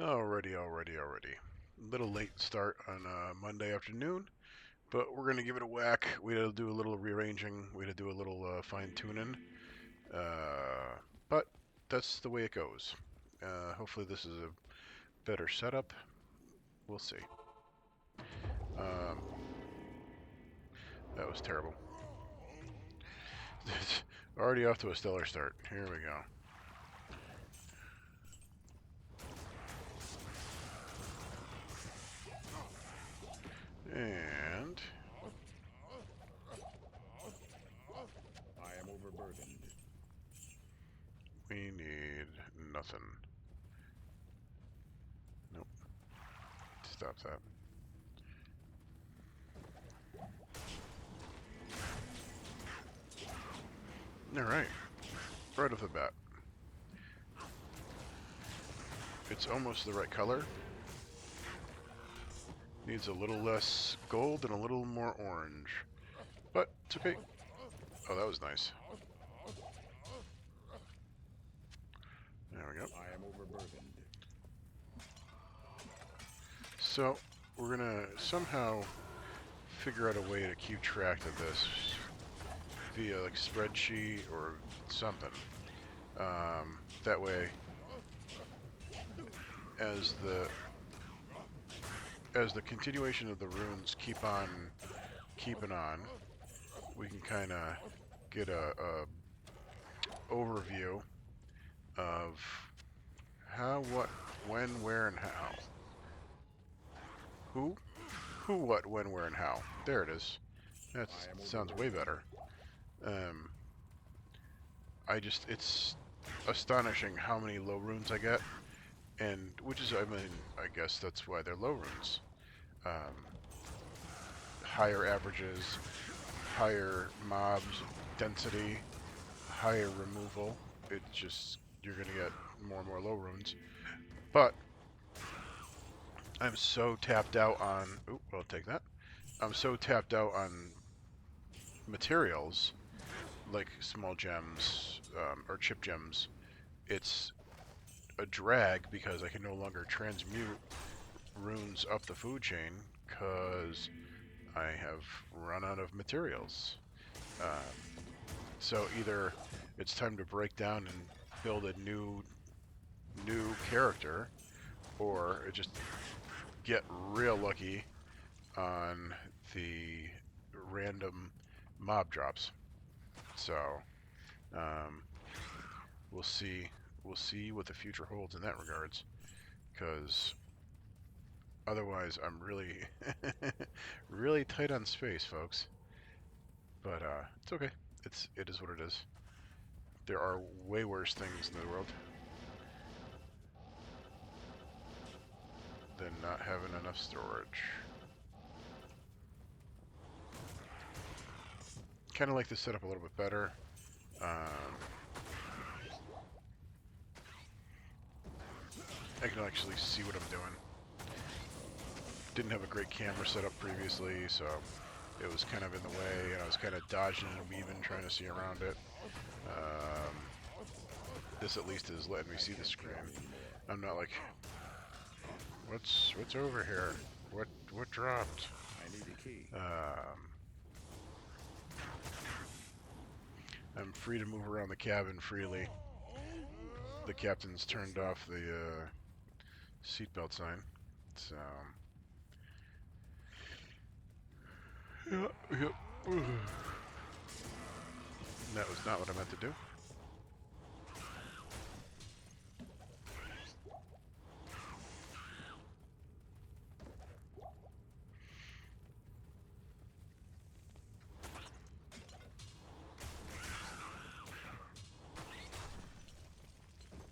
Alrighty. Little late start on Monday afternoon, but we're gonna give it a whack. We had to do a little rearranging. We had to do a little fine tuning. But that's the way it goes. Hopefully this is a better setup. We'll see. That was terrible. Already off to a stellar start. Here we go. And I am overburdened. we need nothing. Nope. Stop that. Alright. Right off the bat. It's almost the right color. Needs a little less gold and a little more orange. But it's okay. Oh, that was nice. There we go. I am overburdened. So, we're gonna somehow figure out a way to keep track of this via like spreadsheet or something. That way, as the continuation of the runes keep on keeping on, we can kind of get a overview of how, what, when, where, and how. Who, what, when, where, and how. There it is. That sounds way better. It's astonishing how many low runes I get, and I guess that's why they're low runes. Higher averages, higher mobs density, higher removal. It's just, you're gonna get more and more low runes. But I'm so tapped out on, I'll take that. I'm so tapped out on materials, like small gems, or chip gems. It's a drag because I can no longer transmute runes up the food chain because I have run out of materials. So either it's time to break down and build a new character, or just get real lucky on the random mob drops. So we'll see what the future holds in that regards, because otherwise I'm really really tight on space, folks. But it's okay. It is what it is. There are way worse things in the world than not having enough storage. Kind of like this setup a little bit better. I can actually see what I'm doing. Didn't have a great camera setup previously, so it was kind of in the way, and I was kind of dodging and weaving, trying to see around it. This at least is letting me see the screen. I'm not like, what's over here? What dropped? I need a key. I'm free to move around the cabin freely. The captain's turned off the seatbelt sign, so yep. That was not what I meant to do.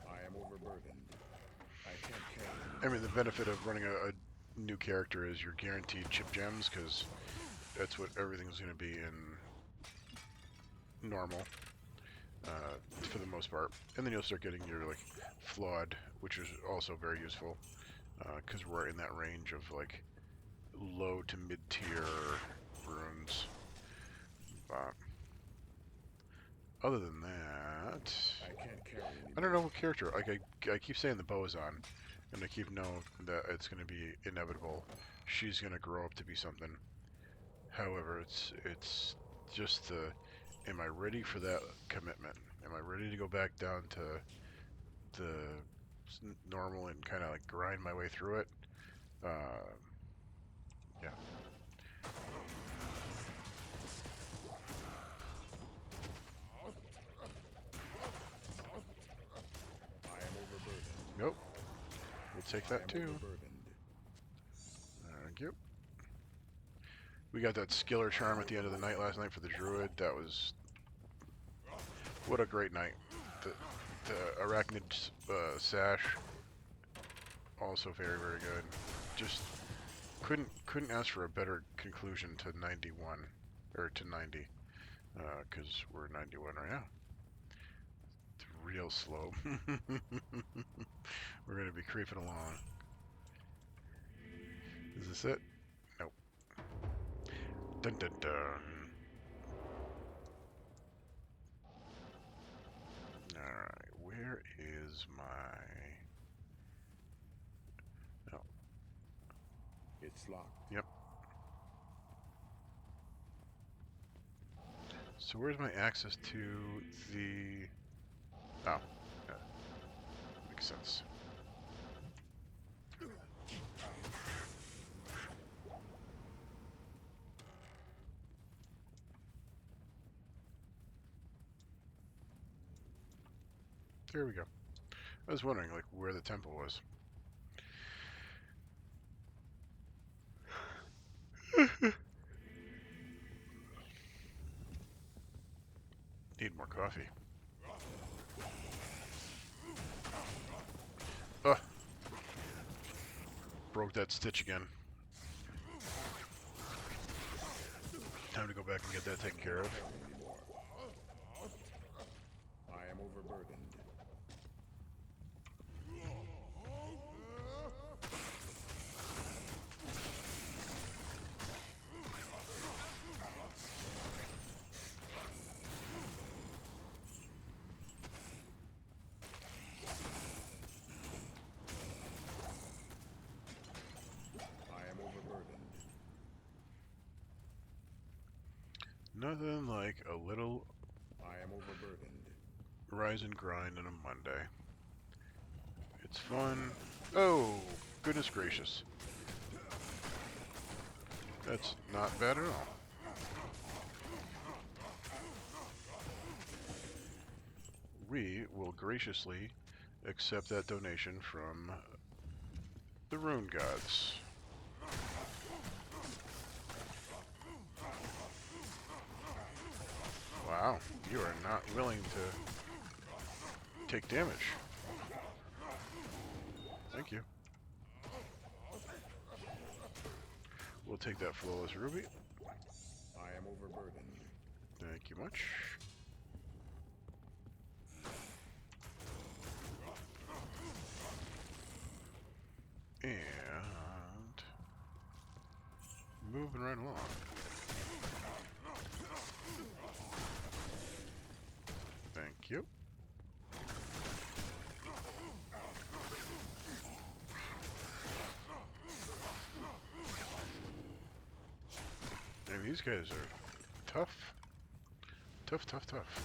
I am overburdened. I can't carry. I mean, the benefit of running a new character is you're guaranteed chip gems, because that's what everything's going to be in normal, for the most part. And then you'll start getting your like flawed, which is also very useful, because we're in that range of like low to mid tier runes. But other than that, I can't carry anymore. I don't know what character. Like I keep saying the bow is on. And I keep knowing that it's going to be inevitable. She's going to grow up to be something. However, it's just the, am I ready for that commitment? Am I ready to go back down to the normal and kind of like grind my way through it? Yeah. I am overburdened. Nope. We'll take I that am too. overburdened. Thank you. We got that skiller charm at the end of the night last night for the druid. That was, what a great night. The arachnid sash, also very, very good. Just couldn't ask for a better conclusion to 91 or to 90, because we're 91 right now. It's real slow. We're gonna be creeping along. Is this it? Nope. Dun dun dun. Alright, where is my... Oh. It's locked. Yep. So where's my access to the... Oh. Yeah. Makes sense. There we go. I was wondering, like, where the temple was. Need more coffee. Ugh. Broke that stitch again. Time to go back and get that taken care of. I am overburdened. I am overburdened. Nothing like a little I am overburdened. rise and grind on a Monday. It's fun. Oh, goodness gracious. That's not bad at all. We will graciously accept that donation from the Rune gods. Wow, you are not willing to take damage. Thank you. We'll take that flawless ruby. I am overburdened. Thank you much. And moving right along. Thank you. And these guys are tough. Tough, tough, tough.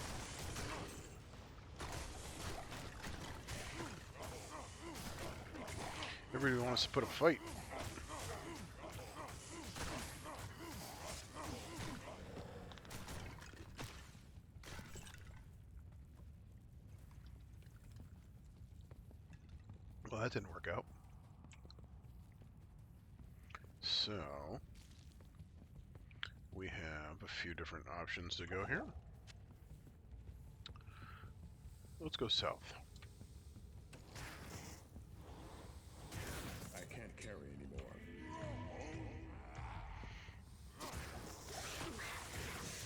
Everybody wants to put up a fight. Well, that didn't work out. So, we have a few different options to go here. Let's go south. I can't carry anymore.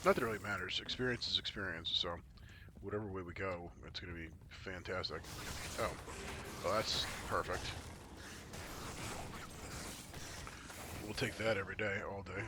Not that it really matters. Experience is experience, so whatever way we go, it's going to be fantastic. Oh, well, that's perfect. We'll take that every day, all day.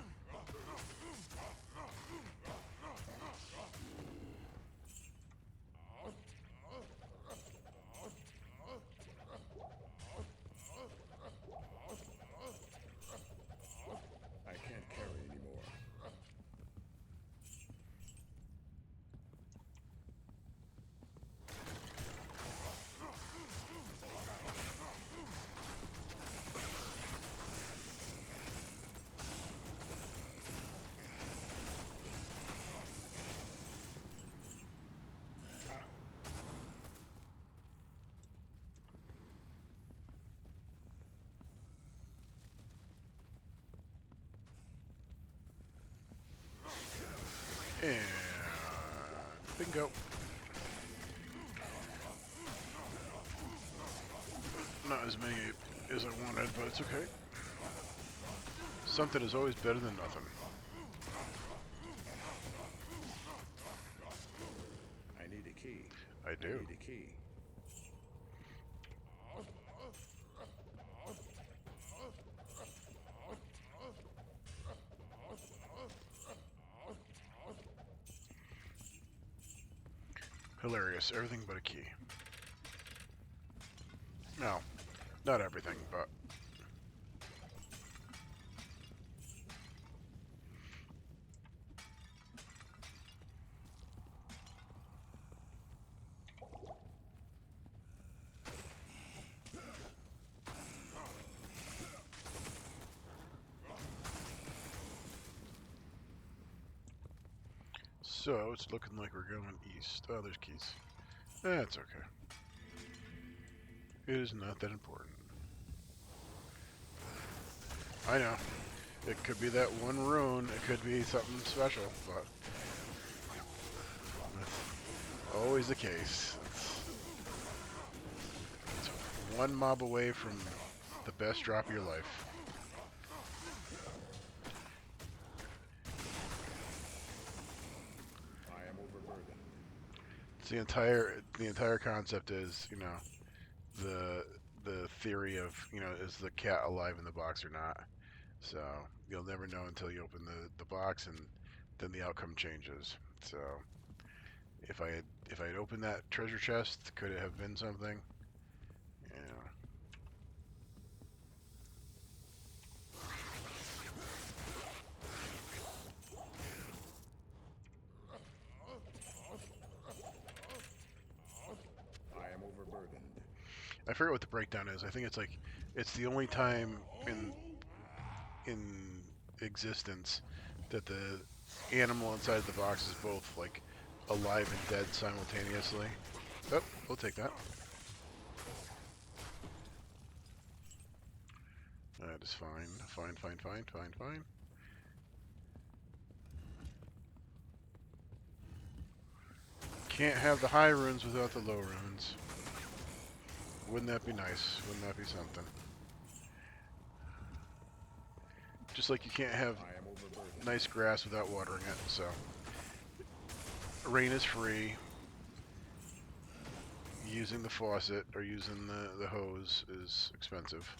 And bingo. Not as many as I wanted, but it's okay. Something is always better than nothing. I need a key. I do. I need a key. Hilarious. Everything but a key. No, not everything, but... So, it's looking like we're going east. Oh, there's keys. That's okay. It is not that important. I know. It could be that one rune. It could be something special, but... that's always the case. It's one mob away from the best drop of your life. I am overburdened. It's the entire concept is, you know, the theory of, you know, is the cat alive in the box or not? So you'll never know until you open the box, and then the outcome changes. So if I had opened that treasure chest, could it have been something? Yeah. I am overburdened. I forget what the breakdown is. I think it's like it's the only time in existence that the animal inside the box is both like alive and dead simultaneously. Oh, we'll take that. That is fine. Fine, fine, fine, fine, fine. Can't have the high runes without the low runes. Wouldn't that be nice? Wouldn't that be something? Just like you can't have I am overburdened. nice grass without watering it, so. Rain is free. Using the faucet or using the hose is expensive,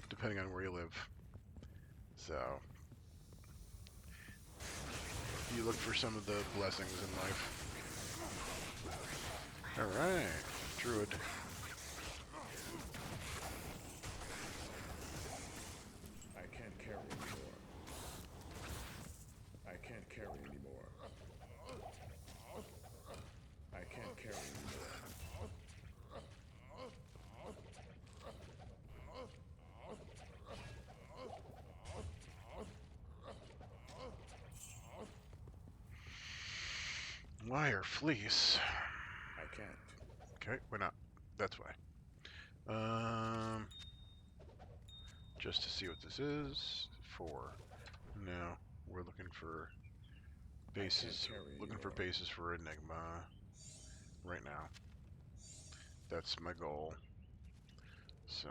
depending on where you live. So, you look for some of the blessings in life. Alright, Druid. I can't carry anymore. I can't carry anymore. I can't carry anymore. Wire fleece. I can't. Okay, why not? That's why. Just to see what this is. 4. No, we're looking for bases. Looking for bases for Enigma right now. That's my goal. So.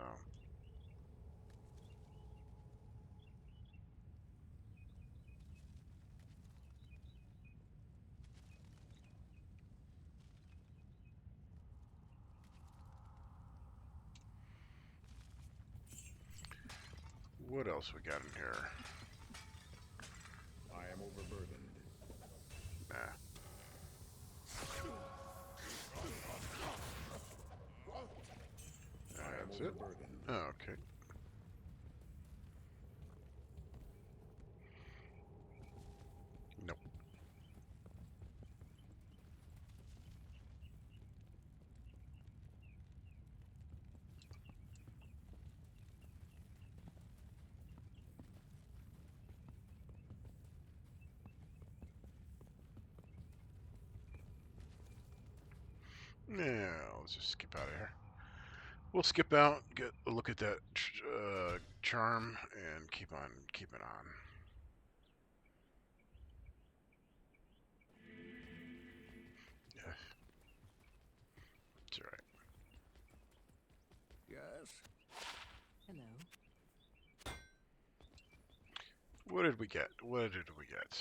What else we got in here? I am overburdened. Nah. I am That's it. overburdened. Oh, okay. Nope. Yeah, let's just skip out of here. We'll skip out, get a look at that charm, and keep on keeping on. What did we get? What did we get?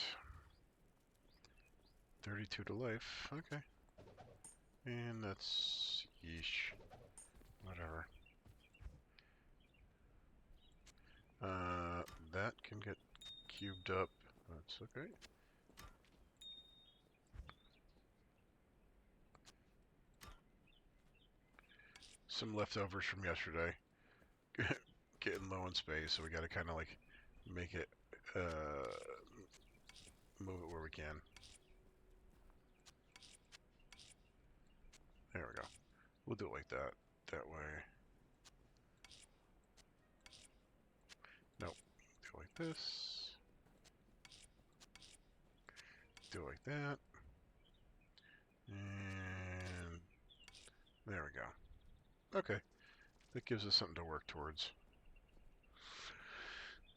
32 to life. Okay. And that's... yeesh. Whatever. That can get cubed up. That's okay. Some leftovers from yesterday. Getting low in space, so we gotta kind of like make it, move it where we can. There we go. We'll do it like that. That way. Nope. Do it like this. Do it like that. And there we go. Okay. That gives us something to work towards.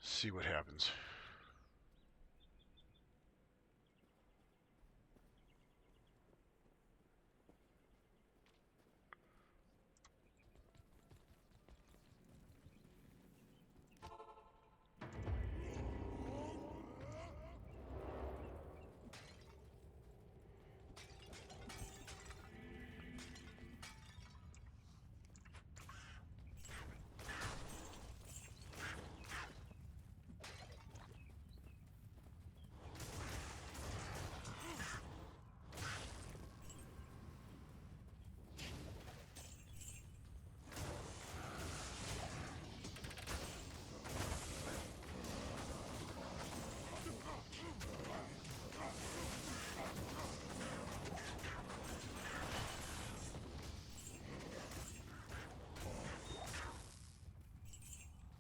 See what happens.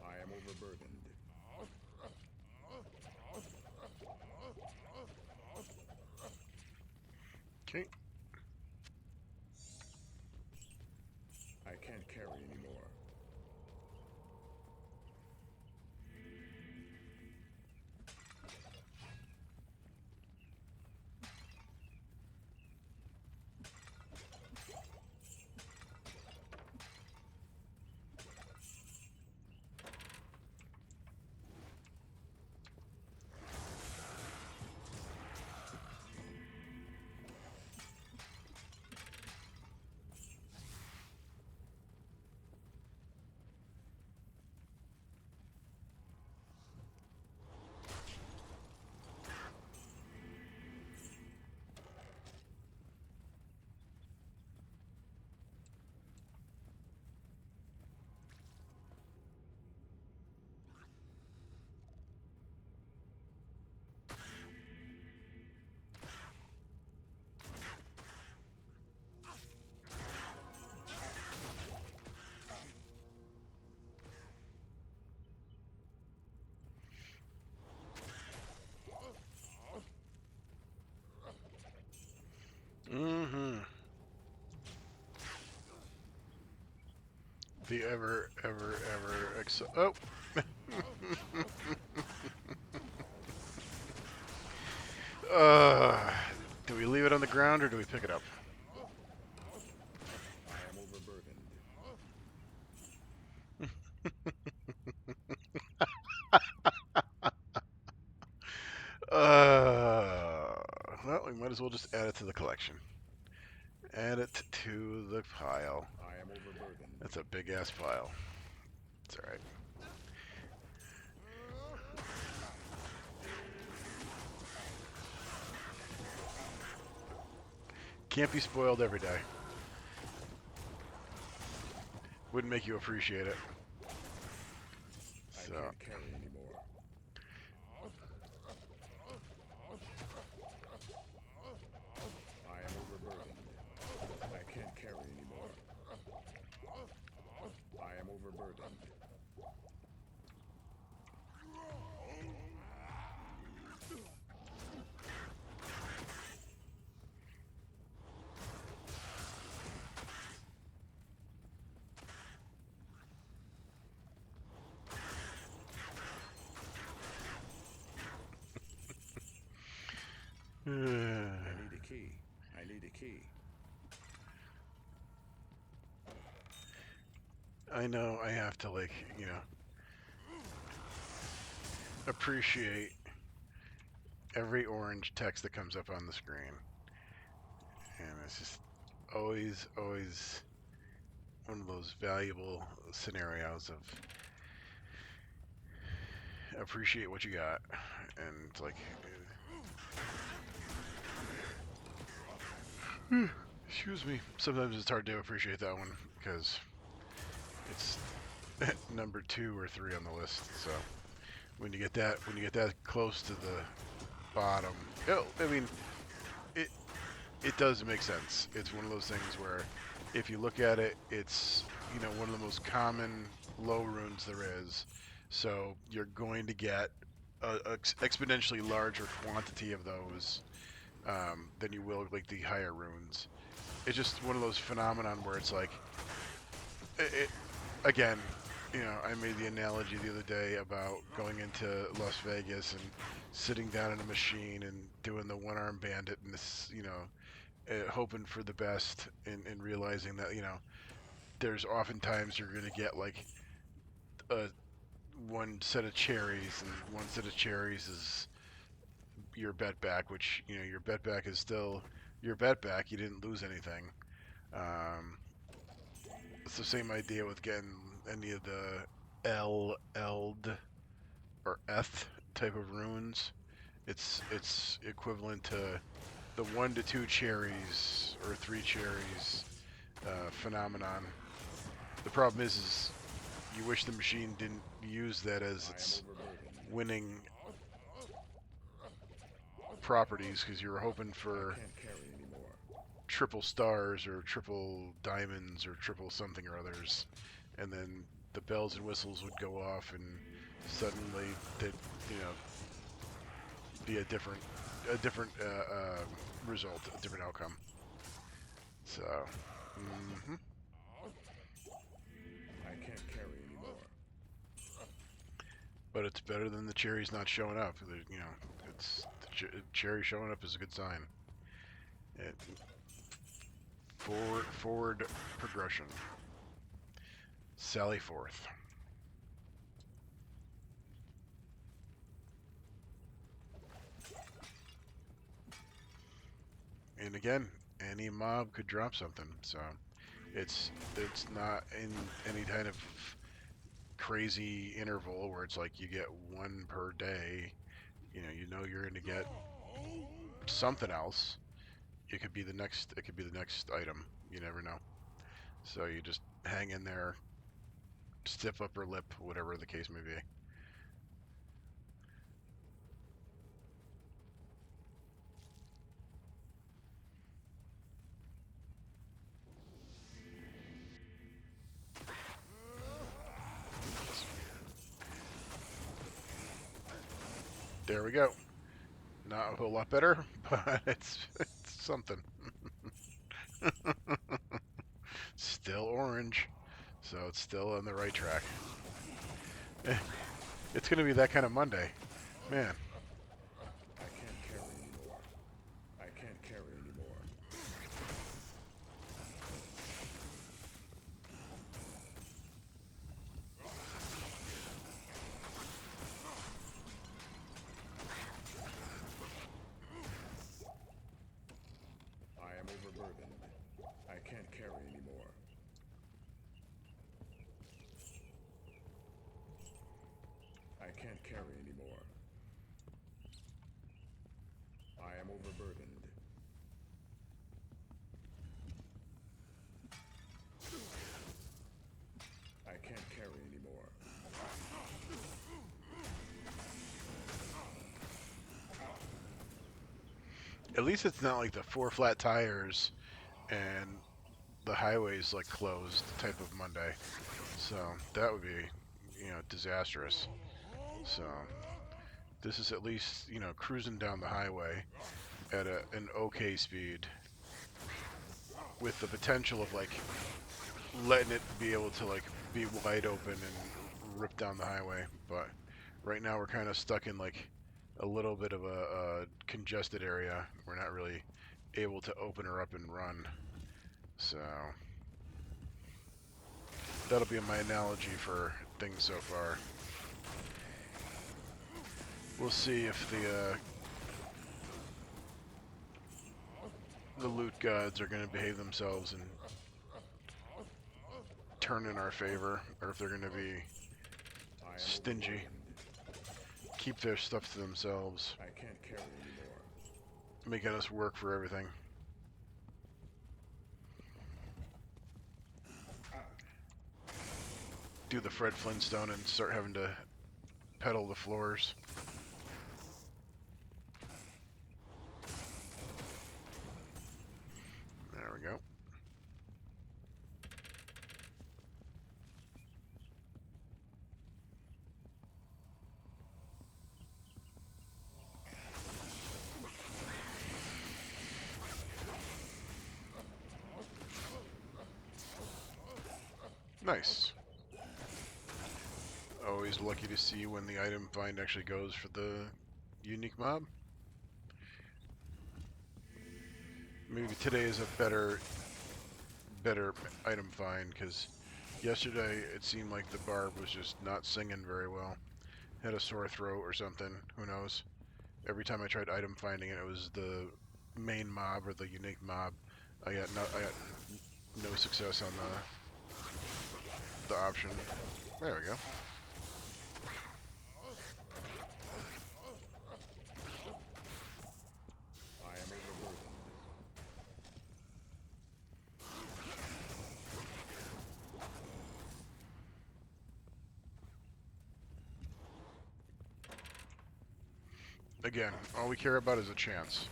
I am overburdened. Okay. I can't carry anymore. Mm-hmm. The ever, oh! uh, do we leave it on the ground or do we pick it up? I am overburdened. Well, we might as well just add it to the collection. Add it to the pile. I am overburdened. That's a big ass pile. It's alright. Can't be spoiled every day. Wouldn't make you appreciate it. So. I can't carry anymore. I am overburdened. I can't carry anymore. I am overburdened. I need a key. I need a key. I know I have to, like, you know. appreciate every orange text that comes up on the screen. And it's just always one of those valuable scenarios of appreciate what you got. And it's like, excuse me, sometimes it's hard to appreciate that one because it's number 2 or 3 on the list. So when you get that close to the bottom, I mean, it does make sense. It's one of those things where if you look at it, it's, you know, one of the most common low runes there is. So you're going to get a exponentially larger quantity of those than you will like the higher runes. It's just one of those phenomenon where it's like, again, you know, I made the analogy the other day about going into Las Vegas and sitting down in a machine and doing the one-arm bandit and this, you know, hoping for the best and realizing that, you know, there's oftentimes you're going to get like one set of cherries, and one set of cherries is your bet back, which, you know, your bet back is still your bet back. You didn't lose anything. It's the same idea with getting any of the Eld, or Eth type of runes. It's equivalent to the 1 to 2 cherries or 3 cherries phenomenon. The problem is you wish the machine didn't use that as its winning properties, because you were hoping for triple stars or triple diamonds or triple something or others, and then the bells and whistles would go off and suddenly they'd, you know, be a different result, a different outcome. So I can't carry anymore. but it's better than the cherries not showing up. You know, it's the cherry showing up is a good sign. Forward progression. Sally forth. And again, any mob could drop something, so it's not in any kind of crazy interval where it's like you get 1 per day. You know you're going to get something else. It could be the next item. You never know. So you just hang in there, stiff upper lip, whatever the case may be. There we go. Not a whole lot better, but it's something. Still orange, so it's still on the right track. It's going to be that kind of Monday. Man. I can't carry anymore. I can't carry anymore. I am overburdened. I can't carry anymore. I can't carry anymore. I am overburdened. I can't carry anymore. At least it's not like the 4 flat tires and the highway's like closed type of Monday. So that would be, you know, disastrous. So this is at least, you know, cruising down the highway at an okay speed with the potential of like letting it be able to like be wide open and rip down the highway. But right now we're kind of stuck in like a little bit of a congested area. We're not really able to open her up and run. So that'll be my analogy for things so far. We'll see if the loot gods are going to behave themselves and turn in our favor, or if they're going to be I am stingy, overburdened. keep their stuff to themselves, I can't carry anymore. making us work for everything. Do the Fred Flintstone and start having to pedal the floors. There we go. Nice. Always lucky to see when the item find actually goes for the unique mob. Maybe today is a better item find, because yesterday it seemed like the barb was just not singing very well. Had a sore throat or something, who knows. Every time I tried item finding it, it was the main mob or the unique mob. I got no success on the option. There we go. I am overburdened. Again, all we care about is a chance.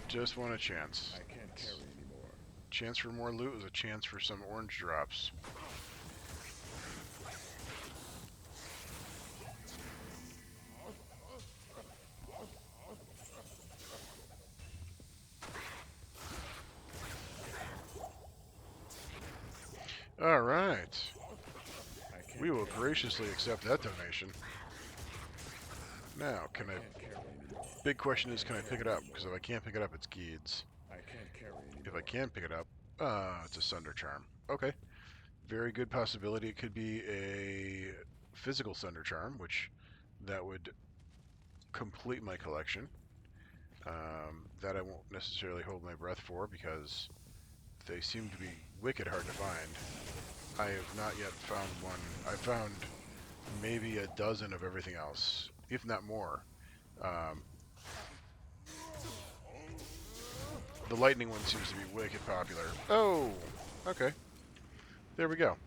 Just want a chance. I can't carry anymore. Chance for more loot is a chance for some orange drops. All right. I can't We will carry graciously accept that donation. Now, can I... anymore. Big question is, can I pick it up? Because if I can't pick it up, it's Geeds. I can't carry anymore. If I can pick it up, it's a Sunder Charm. Okay. Very good possibility it could be a physical Sunder Charm, which that would complete my collection. That I won't necessarily hold my breath for, because they seem to be wicked hard to find. I have not yet found one. I found maybe a dozen of everything else, if not more. The lightning one seems to be wicked popular. Oh, okay. There we go.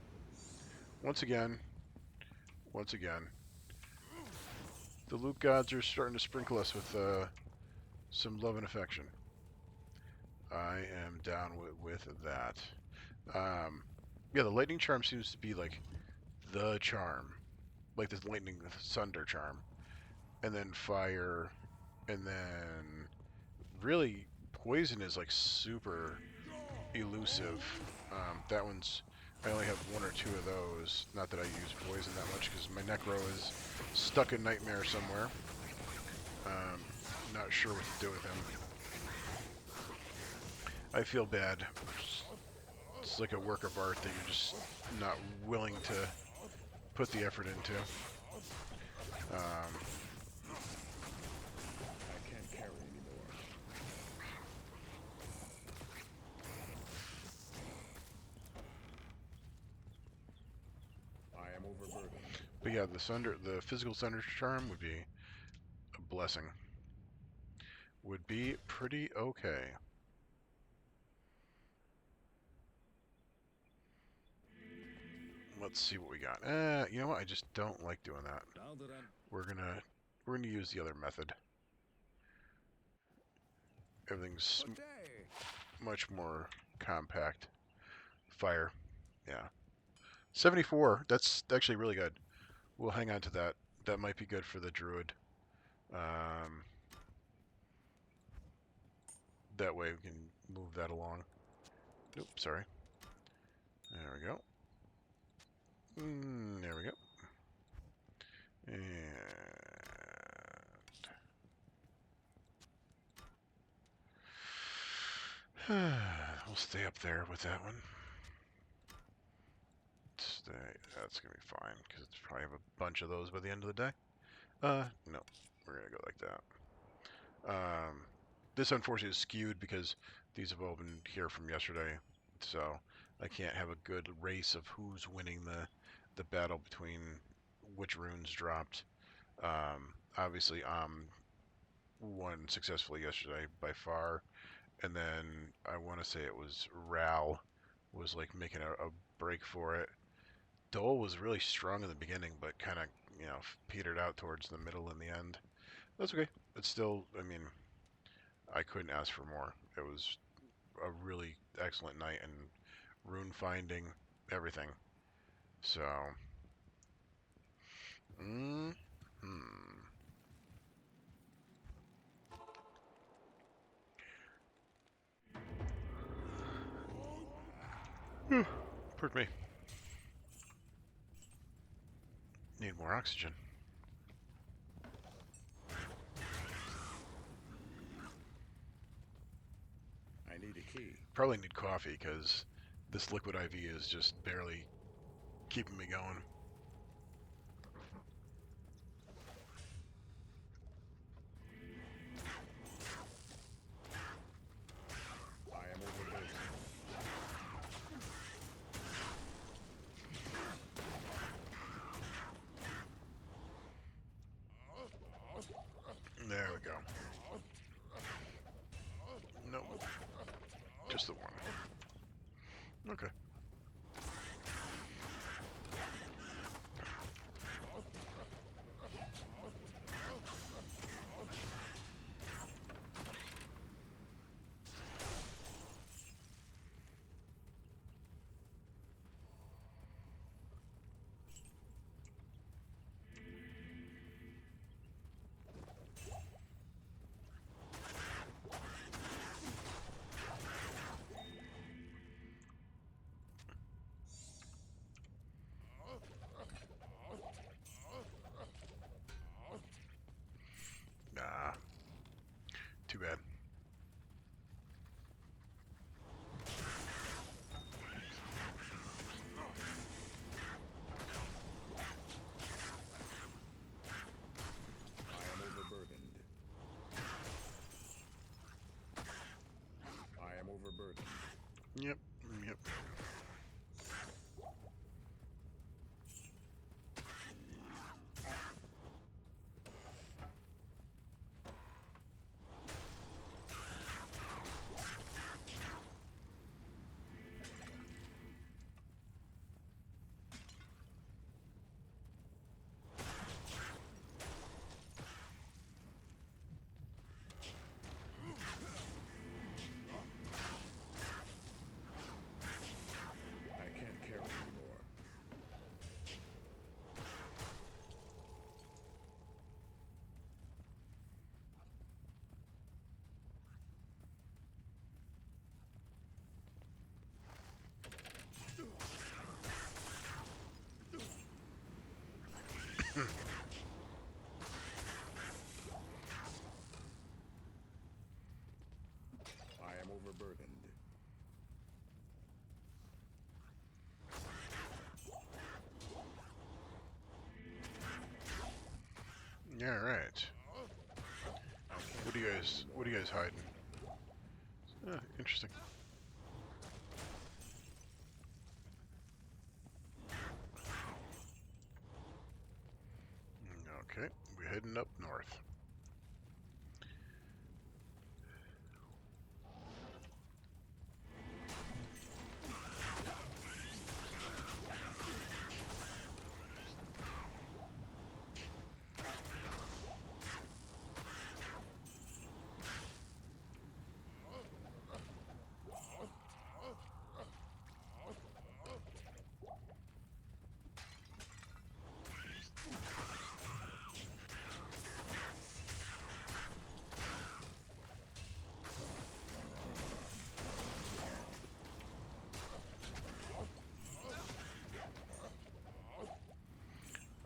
Once again, the loot gods are starting to sprinkle us with some love and affection. I am down with that. Yeah, the lightning charm seems to be like the charm, like this lightning thunder charm, and then fire, and then really poison is like super elusive. That one's, I only have one or two of those. Not that I use poison that much, because my Necro is stuck in Nightmare somewhere. Not sure what to do with him. I feel bad. It's like a work of art that you're just not willing to put the effort into. I can't carry anymore. I am overburdened. But yeah, the physical Sunder Charm would be a blessing. Would be pretty okay. Let's see what we got. You know what? I just don't like doing that. Now that I'm We're gonna use the other method. Everything's good day. much more compact. Fire, yeah. 74. That's actually really good. We'll hang on to that. That might be good for the druid. That way we can move that along. Nope, sorry. There we go. There we go. And we'll stay up there with that one. That's gonna be fine, because it's probably have a bunch of those by the end of the day. No. we're gonna go like that. This unfortunately is skewed because these have all been here from yesterday, so I can't have a good race of who's winning the battle between which runes dropped. Obviously, won successfully yesterday by far, and then I want to say it was Ral was like making a break for it. Dole was really strong in the beginning, but kind of petered out towards the middle and the end. That's okay. It's still, I mean, I couldn't ask for more. It was a really excellent night and rune finding, everything. So, hmm. Pardon me. Need more oxygen. I need a key. Probably need coffee because this liquid IV is just barely keeping me going. I am overburdened. There we go. Nope. Just the one. Okay. Nah. Too bad. I am overburdened. I am overburdened. Yep. Yep. I can't carry anymore. I am overburdened. Yeah, right. What are you guys hiding? Interesting. Okay, we're heading up north.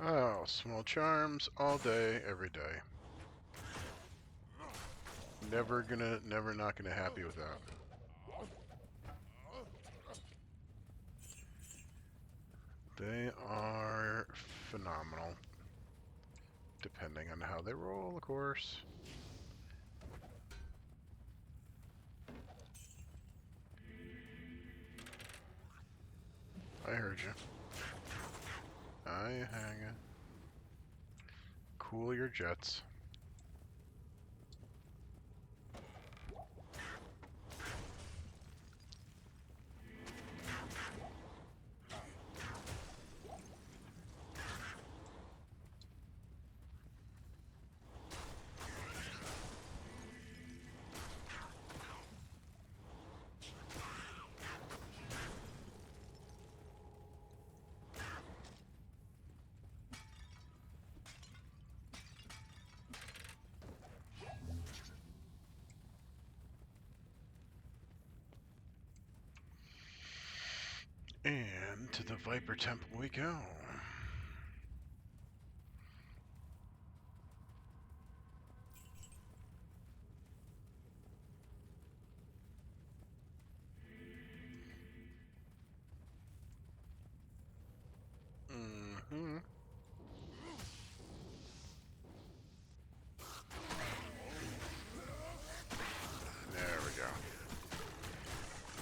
Oh, small charms all day, every day. Never not gonna happy with that. They are phenomenal, depending depending on how they roll, of course. I heard you. I hang it. Cool your jets. And to the Viper Temple we go. Mm-hmm. There we go.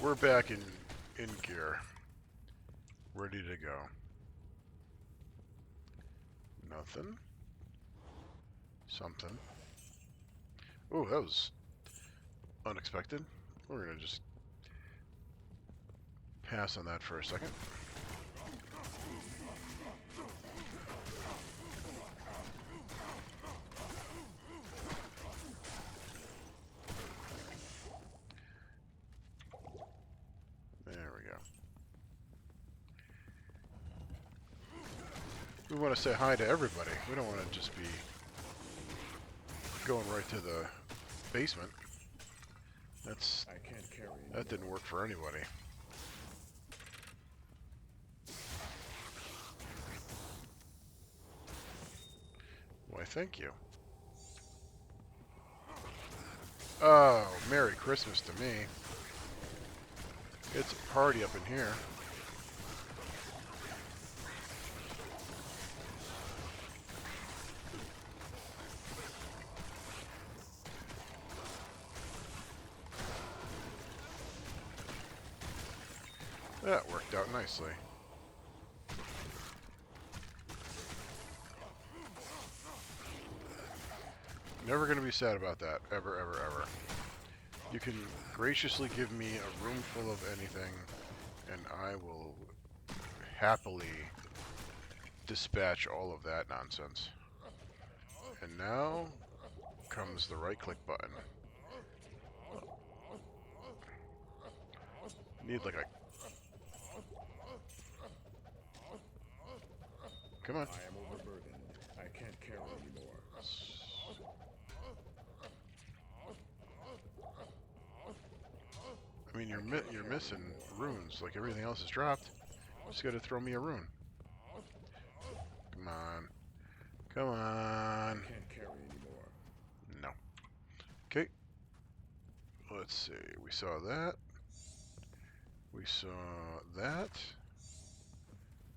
We're back in gear. Ready to go. Nothing. Something. Oh, that was unexpected. We're gonna just pass on that for a second. There we go. We want to say hi to everybody. We don't want to just be going right to the basement. I can't carry That didn't work for anybody. Why, thank you. Oh, Merry Christmas to me. It's a party up in here. That worked out nicely. Never going to be sad about that. Ever, ever, ever. You can graciously give me a room full of anything, and I will happily dispatch all of that nonsense. And now comes the right-click button. Need like a... Come on. I am overburdened. I can't carry anymore. I mean, you're missing runes. Like everything else is dropped. Just got to throw me a rune. Come on. Come on. I can't carry anymore. No. Okay. Let's see. We saw that. We saw that.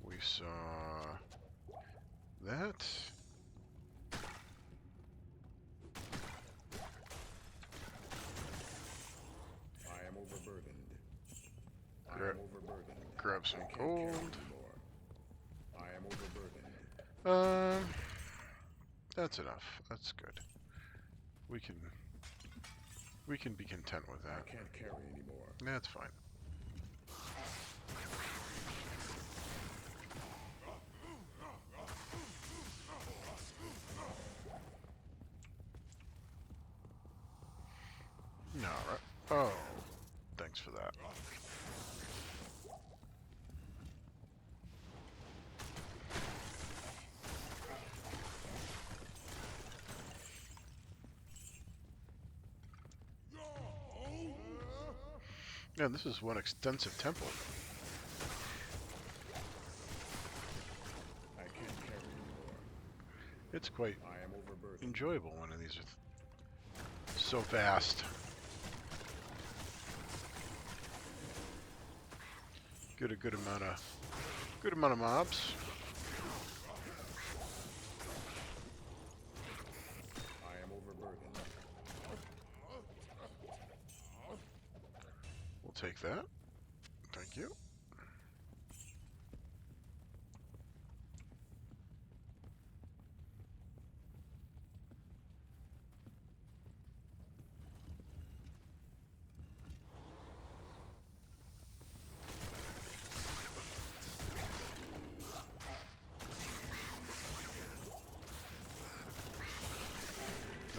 We saw that. I am overburdened. I Grab, am overburdened. grab some I can't carry gold. anymore. I am overburdened. That's enough. That's good. We can be content with that. I can't carry anymore. That's fine. No, right? Oh, thanks for that. Yeah, this is one extensive temple. I can't carry anymore. It's quite I am overburdened. enjoyable when these are so vast. Get a good amount of mobs. take that. Thank you.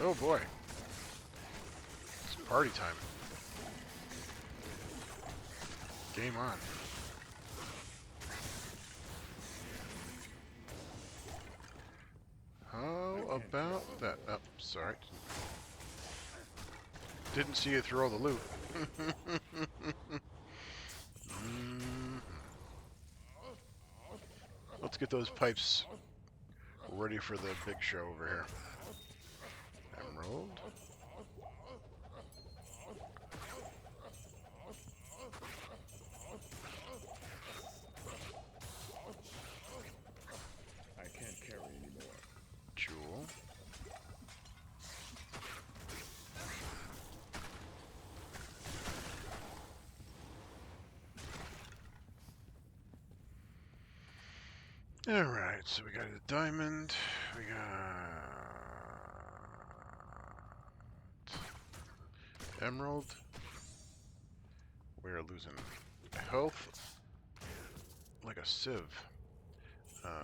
Oh boy. It's party time. Game on. How about that? Oh, sorry. Didn't see you throw the loot. Let's get those pipes ready for the big show over here. Emerald. I can't carry anymore. Jewel. Alright, so we got a diamond. We got emerald. We are losing health like a sieve.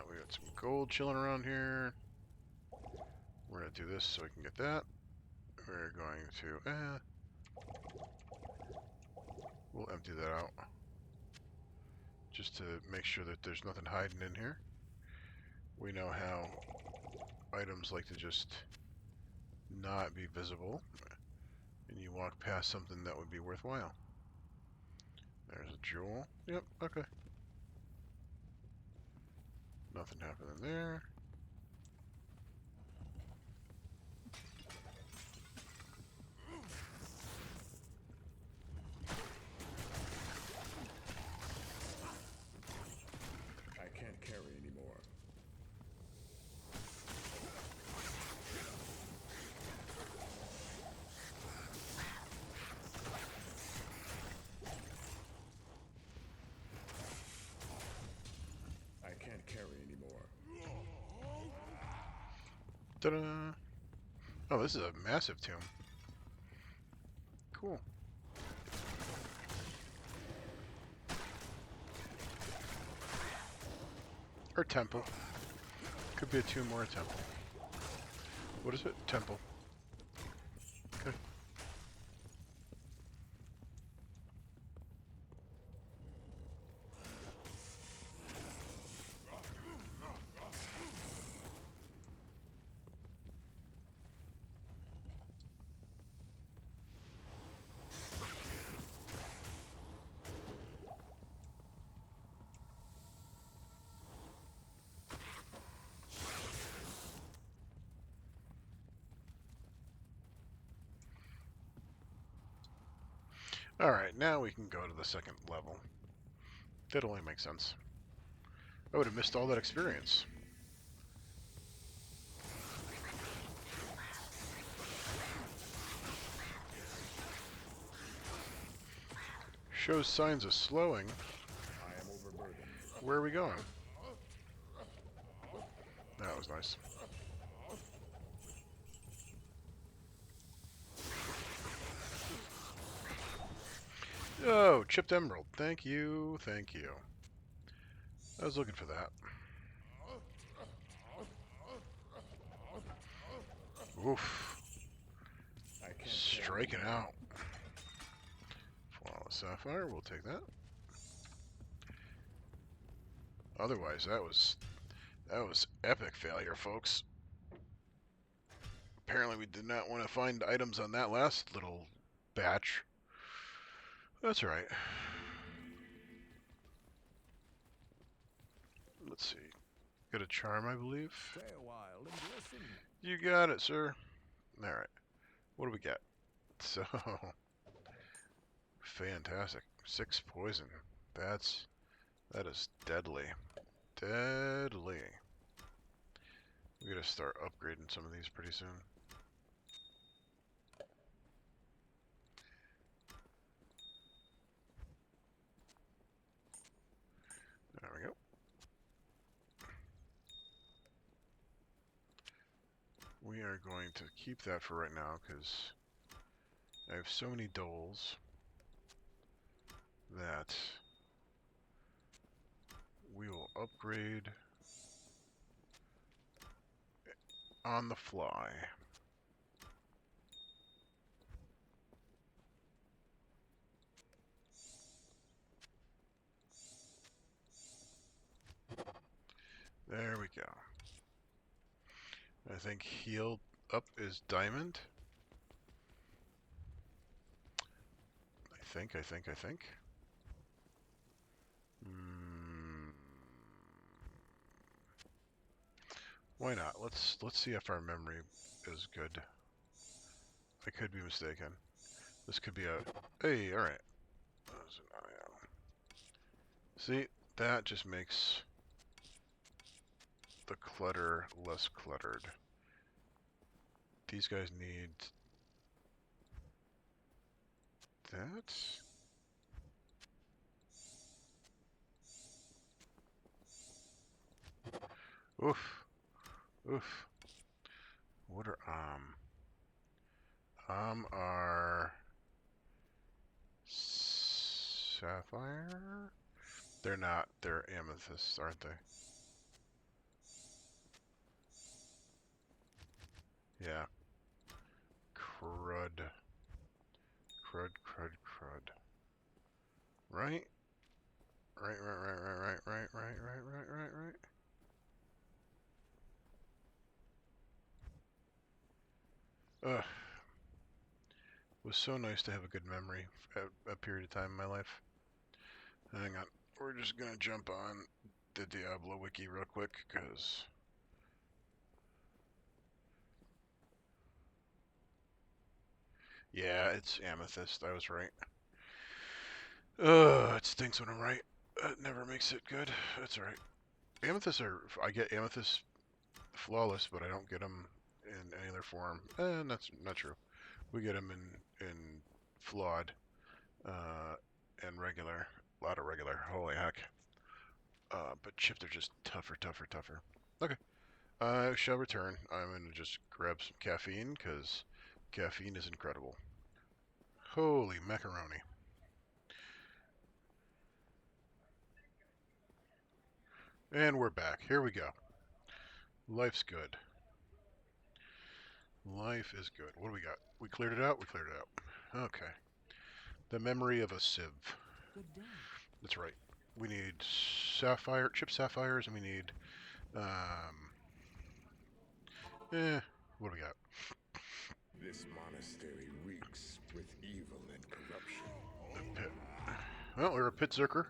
We got some gold chilling around here. We're gonna do this so we can get that. We're going to, we'll empty that out. Just to make sure that there's nothing hiding in here. We know how items like to just not be visible. And you walk past something that would be worthwhile. There's a jewel. Yep, okay. Nothing happening there. I can't carry anymore. I can't carry anymore. Ta-da! Oh, this is a massive tomb. Cool. Or temple. Could be a tomb or a temple. What is it? Temple. Okay. Alright, now we can go to the second level. That only makes sense. I would have missed all that experience. Shows signs of slowing. I am overburdened. Where are we going? That was nice. Oh, chipped emerald. Thank you, thank you. I was looking for that. Oof. I can't Striking carry out. Flawless sapphire, we'll take that. Otherwise, that was epic failure, folks. Apparently we did not want to find items on that last little batch. That's right. Let's see. Got a charm, I believe. Stay a while and listen. You got it, sir. Alright. What do we got? So, fantastic. 6 poison. That is deadly. Deadly. We gotta start upgrading some of these pretty soon. we are going to keep that for right now because I have so many doles that we will upgrade on the fly. There we go. I think heal up is diamond. I think. Why not? Let's see if our memory is good. I could be mistaken. This could be a... Hey, alright. See, that just makes the clutter less cluttered. These guys need that. Oof. Oof. What are are sapphire? They're not. They're amethysts, aren't they? Yeah. Crud. Crud, crud, crud. Right? Right. Ugh. It was so nice to have a good memory at a period of time in my life. Hang on. We're just gonna jump on the Diablo wiki real quick, because... Yeah, it's amethyst. I was right. Ugh, it stinks when I'm right. It never makes it good. That's alright. Amethysts are... I get amethyst flawless, but I don't get them in any other form. That's not true. We get them in flawed and regular. A lot of regular. Holy heck. But chipped are just tougher. Okay. I shall return. I'm going to just grab some caffeine, because caffeine is incredible. Holy macaroni. And we're back. Here we go. Life's good. Life is good. What do we got? We cleared it out? We cleared it out. Okay. The memory of a sieve. Good day. That's right. We need sapphire, chip sapphires, and we need, what do we got? This monastery reeks with evil and corruption. The pit. Well, we're a pit zerker,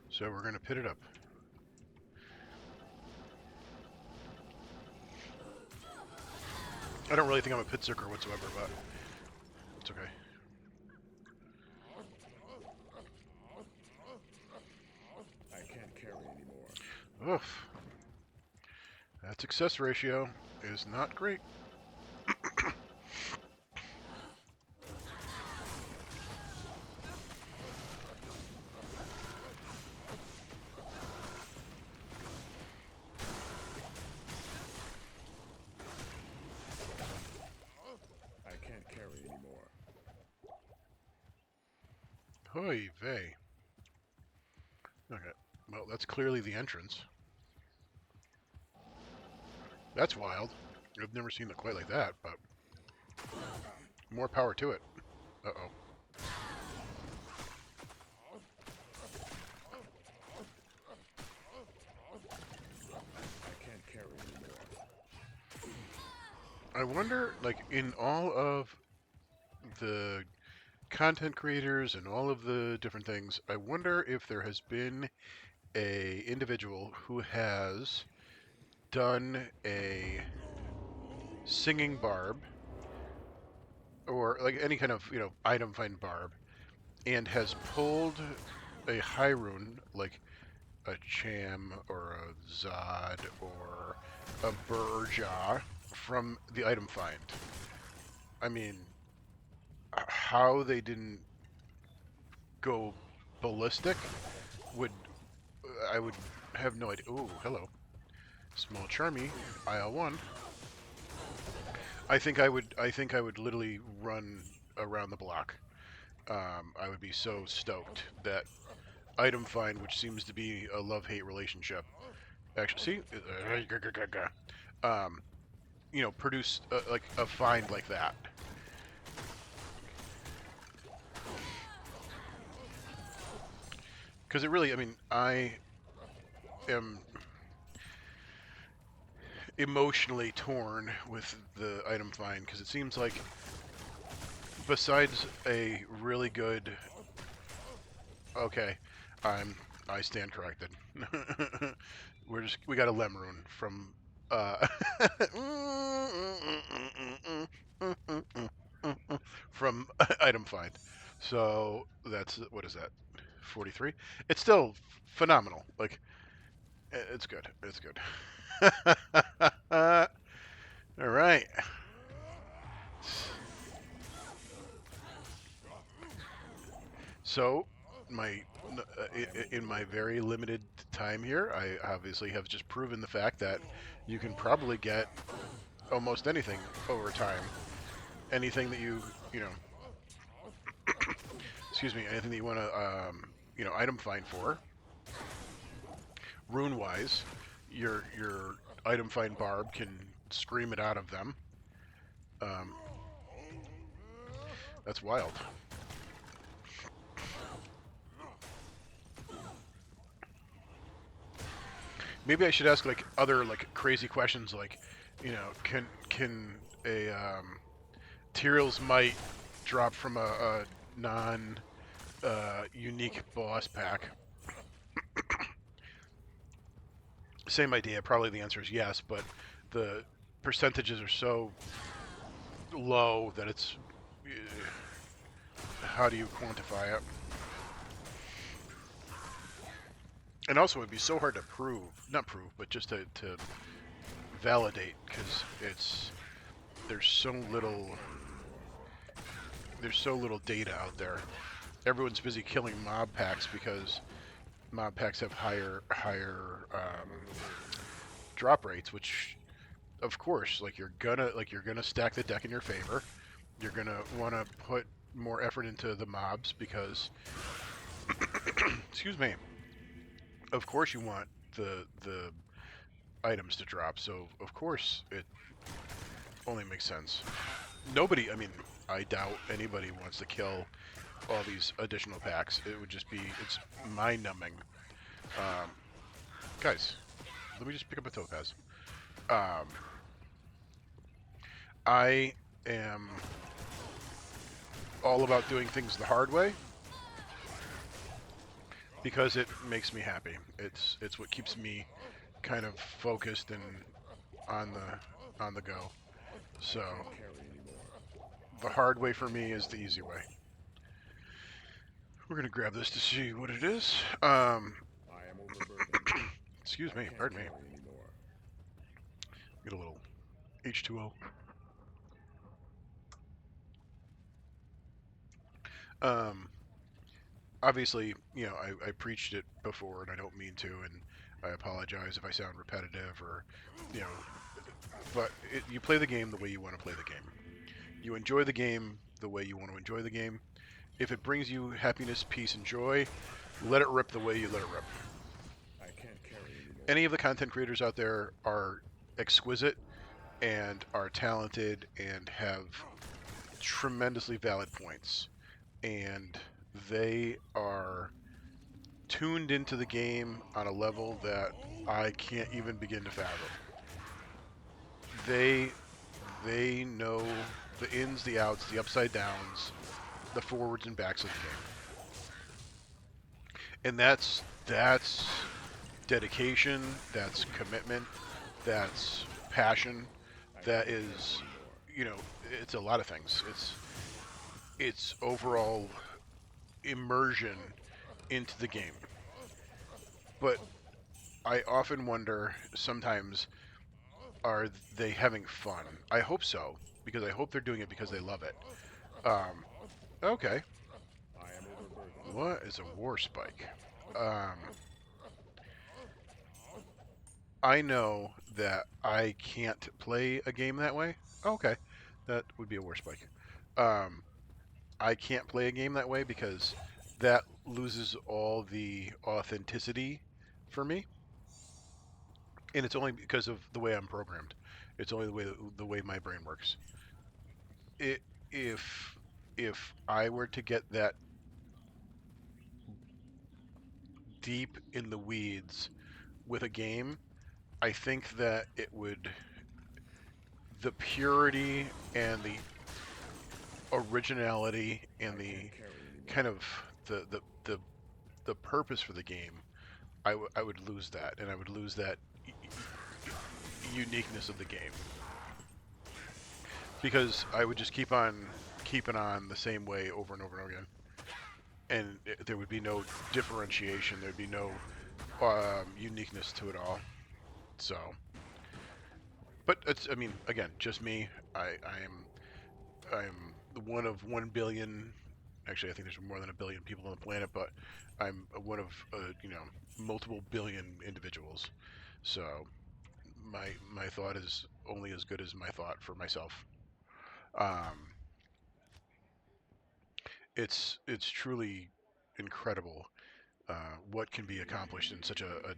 so we're going to pit it up. I don't really think I'm a pit zerker whatsoever, but it's okay. I can't carry anymore. Oof. That success ratio is not great. I can't carry anymore. Hoy vey. Okay. Well, that's clearly the entrance. That's wild. I've never seen it quite like that, but more power to it. Uh-oh. I can't carry anymore. I wonder, like, in all of the content creators and all of the different things, I wonder if there has been a individual who has done a singing barb, or like any kind of, item find barb, and has pulled a high rune, like a Cham or a Zod or a Burja, from the item find. I mean, how they didn't go ballistic I would have no idea. Ooh, hello. Small Charmy, IL1. I think I would literally run around the block. I would be so stoked that item find, which seems to be a love-hate relationship. Actually, see, um, produce like a find like that. Because it really, I mean, I am emotionally torn with the item find because it seems like besides a really good, okay, I stand corrected. We got a Lemrune from from item find. So that's what is that? 43. It's still phenomenal. Like it's good. It's good. All right. So, my in my very limited time here, I obviously have just proven the fact that you can probably get almost anything over time. Anything that you know, excuse me, anything that you want to item find for, rune wise, your item find barb can scream it out of them. Um, that's wild. Maybe I should ask like other like crazy questions like, can a Tyrell's might drop from a non unique boss pack? Same idea. Probably the answer is yes, but the percentages are so low that it's how do you quantify it? And also, it'd be so hard to prove, not prove, but just to validate because there's so little there's so little data out there. Everyone's busy killing mob packs because mob packs have higher drop rates, which of course, you're gonna stack the deck in your favor. You're gonna want to put more effort into the mobs because, excuse me. Of course, you want the items to drop. So of course, it only makes sense. Nobody, I mean, I doubt anybody wants to kill all these additional packs. It would just be, it's mind-numbing. Um, guys, let me just pick up a topaz. Um, I am all about doing things the hard way because it makes me happy. It's what keeps me kind of focused and on the go. So the hard way for me is the easy way. We're gonna grab this to see what it is. I am overburdened. Excuse I me, can't pardon me. carry anymore. Get a little H2O. Um, obviously, I preached it before, and I don't mean to, and I apologize if I sound repetitive or, you know, but you play the game the way you want to play the game. You enjoy the game the way you want to enjoy the game. If it brings you happiness, peace, and joy, let it rip the way you let it rip. I can't carry anymore. Any of the content creators out there are exquisite and are talented and have tremendously valid points. And they are tuned into the game on a level that I can't even begin to fathom. They they know the ins, the outs, the upside downs, the forwards and backs of the game. And that's dedication, that's commitment, that's passion, I that can't carry is, anymore. you know, it's a lot of things. It's overall immersion into the game. But I often wonder sometimes, are they having fun? I hope so, because I hope they're doing it because they love it. Um, okay. I am overburdened. What is a war spike? Um, I know that I can't play a game that way. Okay, that would be a worse spike. Um, I can't play a game that way because that loses all the authenticity for me, and it's only because of the way I'm programmed. It's only the way my brain works. It, if if I were to get that deep in the weeds with a game, I think that it would the purity and the originality and I the can't carry kind anymore. of the purpose for the game, I would lose that, and I would lose that uniqueness of the game because I would just keep on keeping on the same way over and over and over again, and there would be no differentiation. There'd be no uniqueness to it all. So, but it's I mean, again, just me. I'm one of 1 billion. Actually, I think there's more than a billion people on the planet, but I'm one of multiple billion individuals. So my thought is only as good as my thought for myself. Um, it's truly incredible what can be accomplished in such a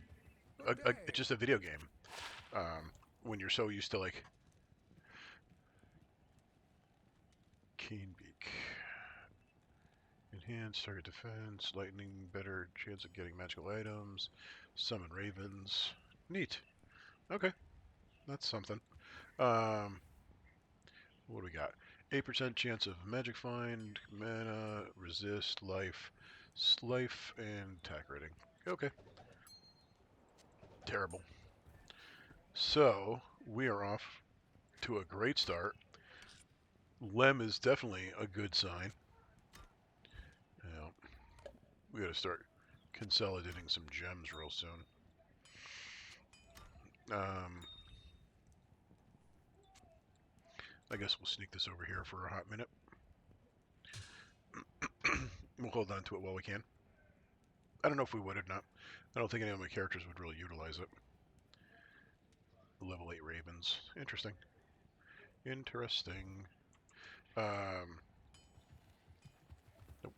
just a video game. When you're so used to like keen beak, enhanced target defense, lightning, better chance of getting magical items, summon ravens. Neat. Okay, that's something. Um, what do we got? 8% chance of magic find, mana, resist, life, and attack rating. Okay, terrible. So we are off to a great start. Lem is definitely a good sign. Yeah, we got to start consolidating some gems real soon. Um, I guess we'll sneak this over here for a hot minute. We'll hold on to it while we can. I don't know if we would or not. I don't think any of my characters would really utilize it. Level 8 ravens. Interesting. Interesting. Um, nope.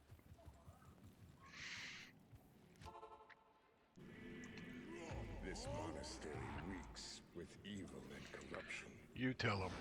This monastery reeks with evil and corruption. You tell them.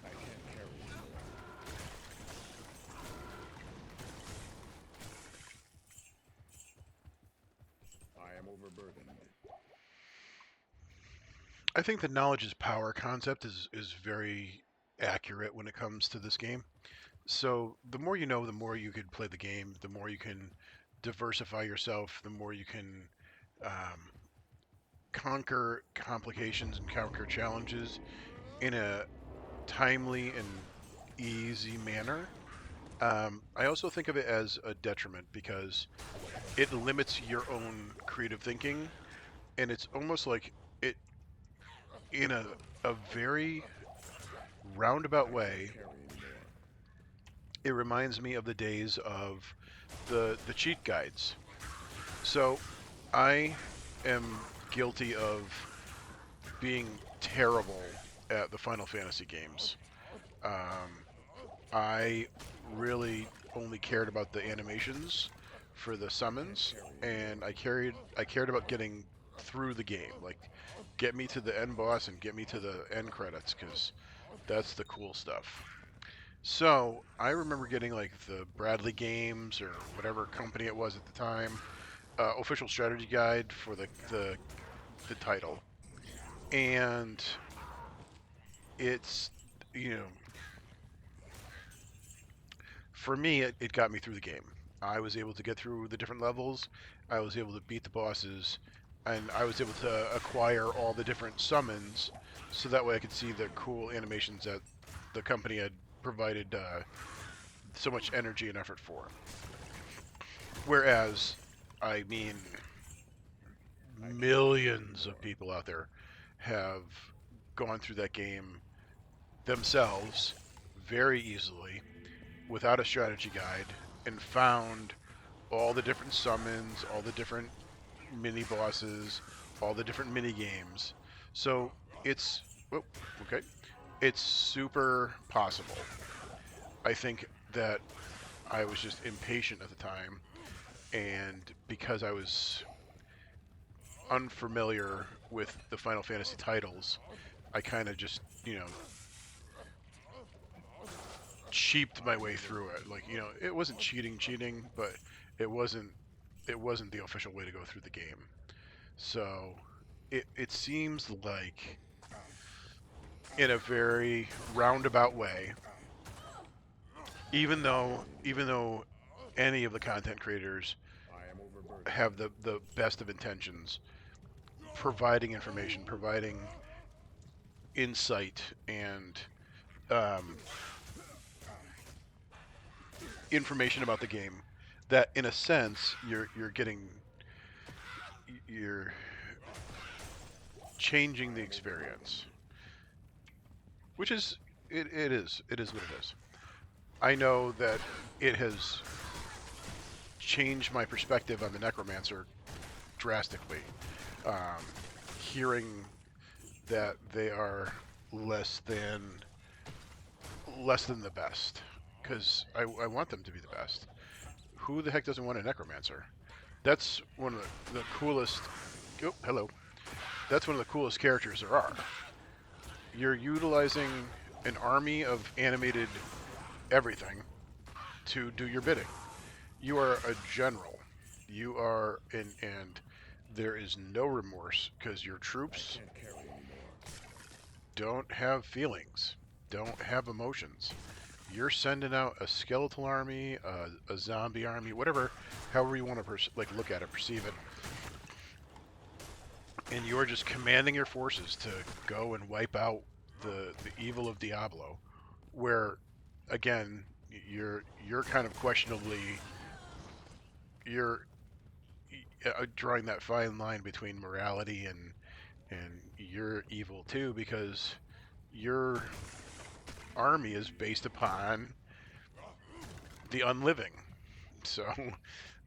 I can't carry anymore. I am overburdened. I think the knowledge is power concept is very accurate when it comes to this game. So the more you know, the more you can play the game, the more you can diversify yourself, the more you can um, conquer complications and conquer challenges in a timely and easy manner. I also think of it as a detriment because it limits your own creative thinking, and it's almost like it, in a very roundabout I can't way, carry anymore. it reminds me of the days of the cheat guides. So I am guilty of being terrible at the Final Fantasy games. Um, I really only cared about the animations for the I can't summons, carry anymore. and I cared about getting through the game, like get me to the end boss and get me to the end credits, because that's the cool stuff. So I remember getting like the Bradley Games or whatever company it was at the time, official strategy guide for the title, and it's you know for me it got me through the game. I was able to get through the different levels. I was able to beat the bosses, and I was able to acquire all the different summons, so that way I could see the cool animations that the company had provided so much energy and effort for. Whereas, I mean, millions of people out there have gone through that game themselves very easily without a strategy guide and found all the different summons, all the different mini bosses, all the different mini games. So it's oh, okay. It's super possible. I think that I was just impatient at the time, and because I was unfamiliar with the Final Fantasy titles, I kind of just, cheaped my way through it. Like, it wasn't cheating, but it wasn't it wasn't the official way to go through the game. So it seems like, in a very roundabout way, even though any of the content creators I am overburdened. have the best of intentions, providing information, providing insight, and um, information about the game, that in a sense you're changing the experience, which is it is what it is. I know that it has changed my perspective on the necromancer drastically. Um, Hearing that they are less than less than the best, because I want them to be the best. Who the heck doesn't want a necromancer? That's one of the coolest. Oh, hello. That's one of the coolest characters there are. You're utilizing an army of animated everything to do your bidding. You are a general. You are and there is no remorse because your I troops can't carry anymore. don't have feelings, don't have emotions. You're sending out a skeletal army, a zombie army, whatever, however you want to look at it, perceive it, and you're just commanding your forces to go and wipe out the evil of Diablo. Where, again, you're kind of questionably you're drawing that fine line between morality and you're evil too, because your army is based upon the unliving. So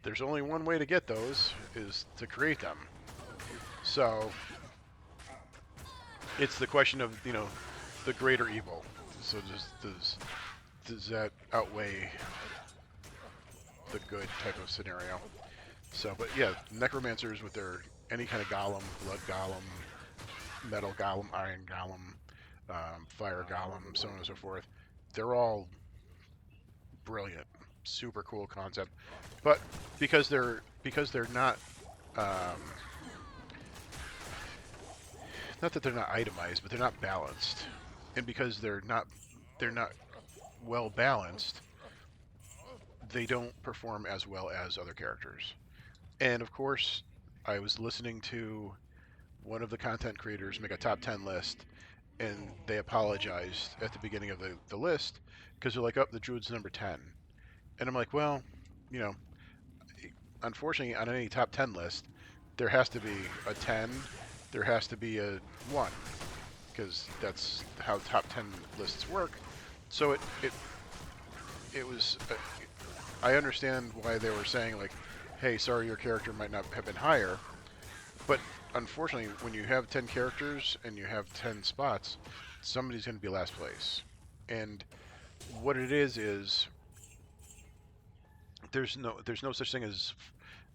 there's only one way to get those, is to create them. So it's the question of, the greater evil. So does that outweigh the good type of scenario? So, but yeah, necromancers with their any kind of golem, blood golem, metal golem, iron golem, fire golem, so on and so forth, they're all brilliant, super cool concept. But because they're not, um, not that they're not itemized, but they're not balanced, and because they're not well balanced, they don't perform as well as other characters. And of course, I was listening to one of the content creators make a top 10 list, and they apologized at the beginning of the list because they're like, oh, the druid's number 10. And I'm like, well, you know, unfortunately, on any top 10 list, there has to be a 10, there has to be a 1, because that's how top 10 lists work. So it was. I understand why they were saying, like, hey, sorry, your character might not have been higher, but unfortunately, when you have 10 characters and you have 10 spots, somebody's going to be last place. And what it is there's no such thing as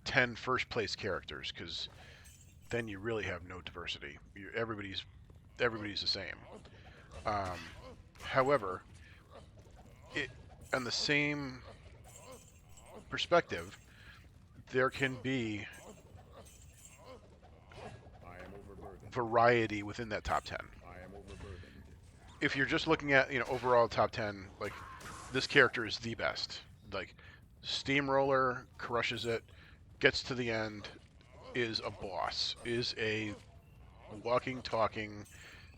10 first place characters, because then you really have no diversity. Everybody's the same. Um, However, it on the same perspective, there can be I am overburdened. variety within that top 10. I am overburdened. If you're just looking at, overall top 10, like, this character is the best. Like, Steamroller crushes it, gets to the end, is a boss, is a walking, talking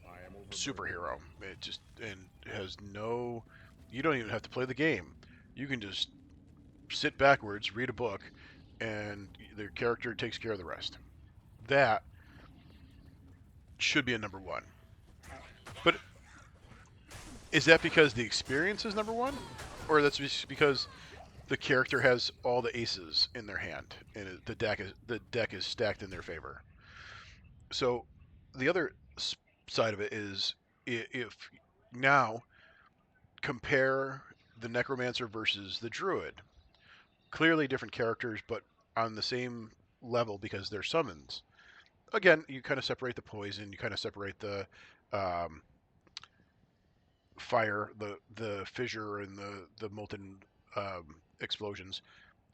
I am overburdened. superhero. It just and has no. You don't even have to play the game. You can just sit backwards, read a book, and the character takes care of the rest. That should be a number one. But is that because the experience is number one, or that's just because the character has all the aces in their hand and the deck is stacked in their favor? So the other side of it is if now compare the necromancer versus the druid. Clearly different characters, but on the same level because they're summons. Again, you kind of separate the poison, you kind of separate the um, fire, the fissure, and the molten explosions.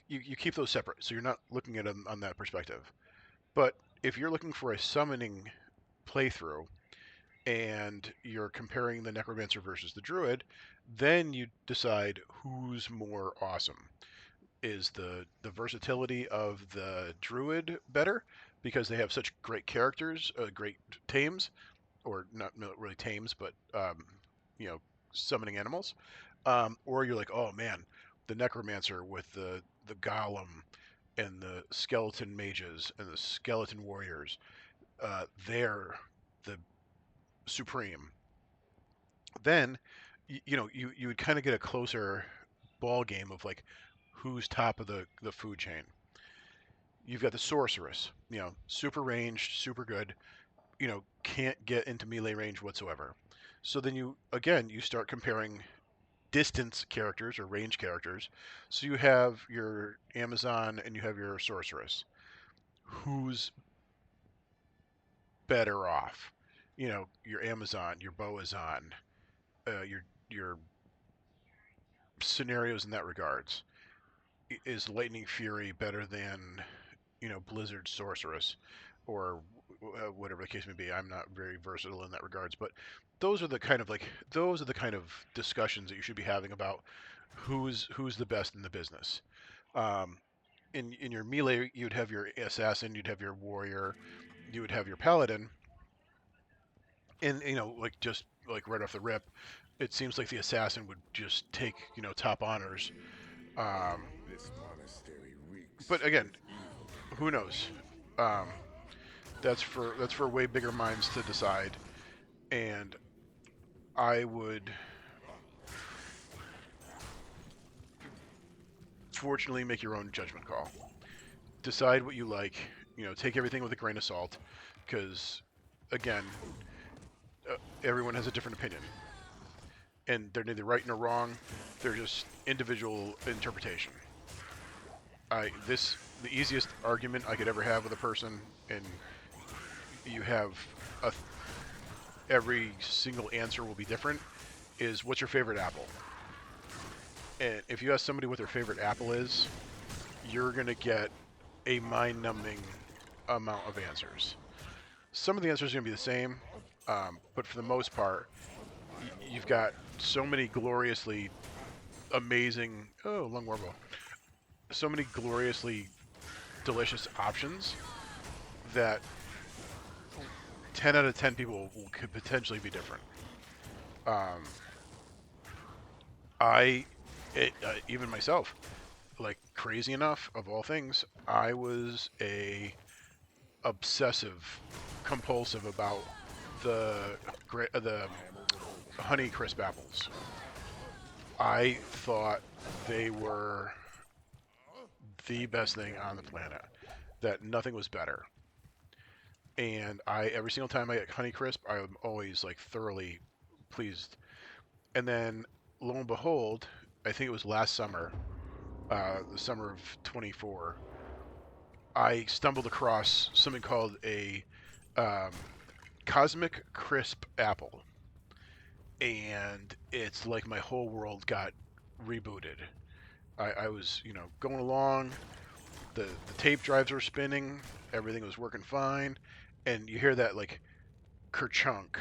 You keep those separate, so you're not looking at them on that perspective. But if you're looking for a summoning playthrough and you're comparing the necromancer versus the druid, then you decide who's more awesome. Is the versatility of the druid better because they have such great characters, great tames, or not really tames, but you know, summoning animals? Or you're like, oh man, the necromancer with the golem and the skeleton mages and the skeleton warriors, they're the supreme. Then, you would kind of get a closer ball game of like who's top of the food chain. You've got the sorceress, super ranged, super good, can't get into melee range whatsoever. So then you start comparing distance characters or range characters. So you have your Amazon and you have your sorceress. Who's better off? Your Amazon, your Boazon, your scenarios in that regards. Is Lightning Fury better than Blizzard Sorceress, or whatever the case may be? I'm not very versatile in that regards, but those are the kind of discussions that you should be having about who's the best in the business. Um, in your melee, you'd have your assassin, you'd have your warrior, you would have your paladin, and like just like right off the rip, it seems like the assassin would just take top honors. Um, This monastery reeks but again, with evil and who knows? corruption. Um, that's for way bigger minds to decide, and I would fortunately make your own judgment call. Decide what you like. Take everything with a grain of salt, because again, everyone has a different opinion, and they're neither right nor wrong. They're just individual interpretation. The easiest argument I could ever have with a person, and you have a, every single answer will be different. Is what's your favorite apple? And if you ask somebody what their favorite apple is, you're gonna get a mind-numbing amount of answers. Some of the answers are gonna be the same, but for the most part, you've got so many gloriously amazing. Oh, lung warble. So many gloriously delicious options that 10 out of 10 people could potentially be different. Um, I, even myself, like crazy enough of all things, I was a obsessive, compulsive about the I am overburdened. Honey Crisp apples. I thought they were the I best can't thing carry on the planet. anymore. That nothing was better. And every single time I get Honey Crisp, I'm always like thoroughly pleased. And then lo and behold, I think it was last summer, the summer of 24, I stumbled across something called a um, Cosmic Crisp Apple, and it's like my whole world got rebooted. I was, going along. The tape drives were spinning. Everything was working fine, and you hear that like kerchunk,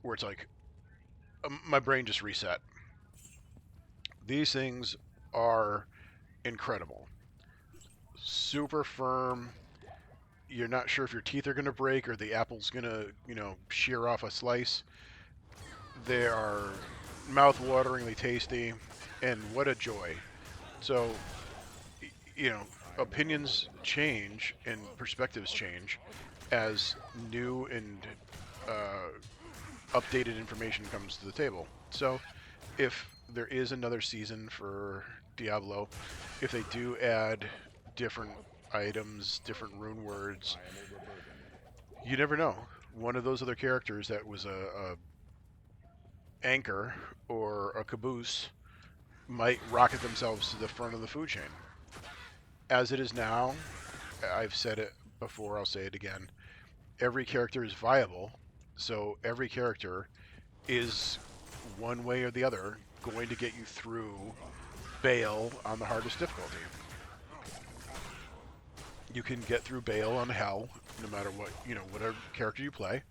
where it's like my brain just reset. These things are incredible. Super firm. You're not sure if your teeth are going to break or the apple's going to, shear off a slice. They are mouth-wateringly tasty, and what a joy. So, you know, I am opinions overburdened. change and perspectives change as new and uh, updated information comes to the table. So, if there is another season for Diablo, if they do add different items, different rune words, I am overburdened. you never know. One of those other characters that was a anchor or a caboose might rocket themselves to the front of the food chain. As it is now, I've said it before, I'll say it again. Every character is viable, so every character is one way or the other going to get you through Bale on the hardest difficulty. You can get through Bale on Hell, no matter what, whatever character you play.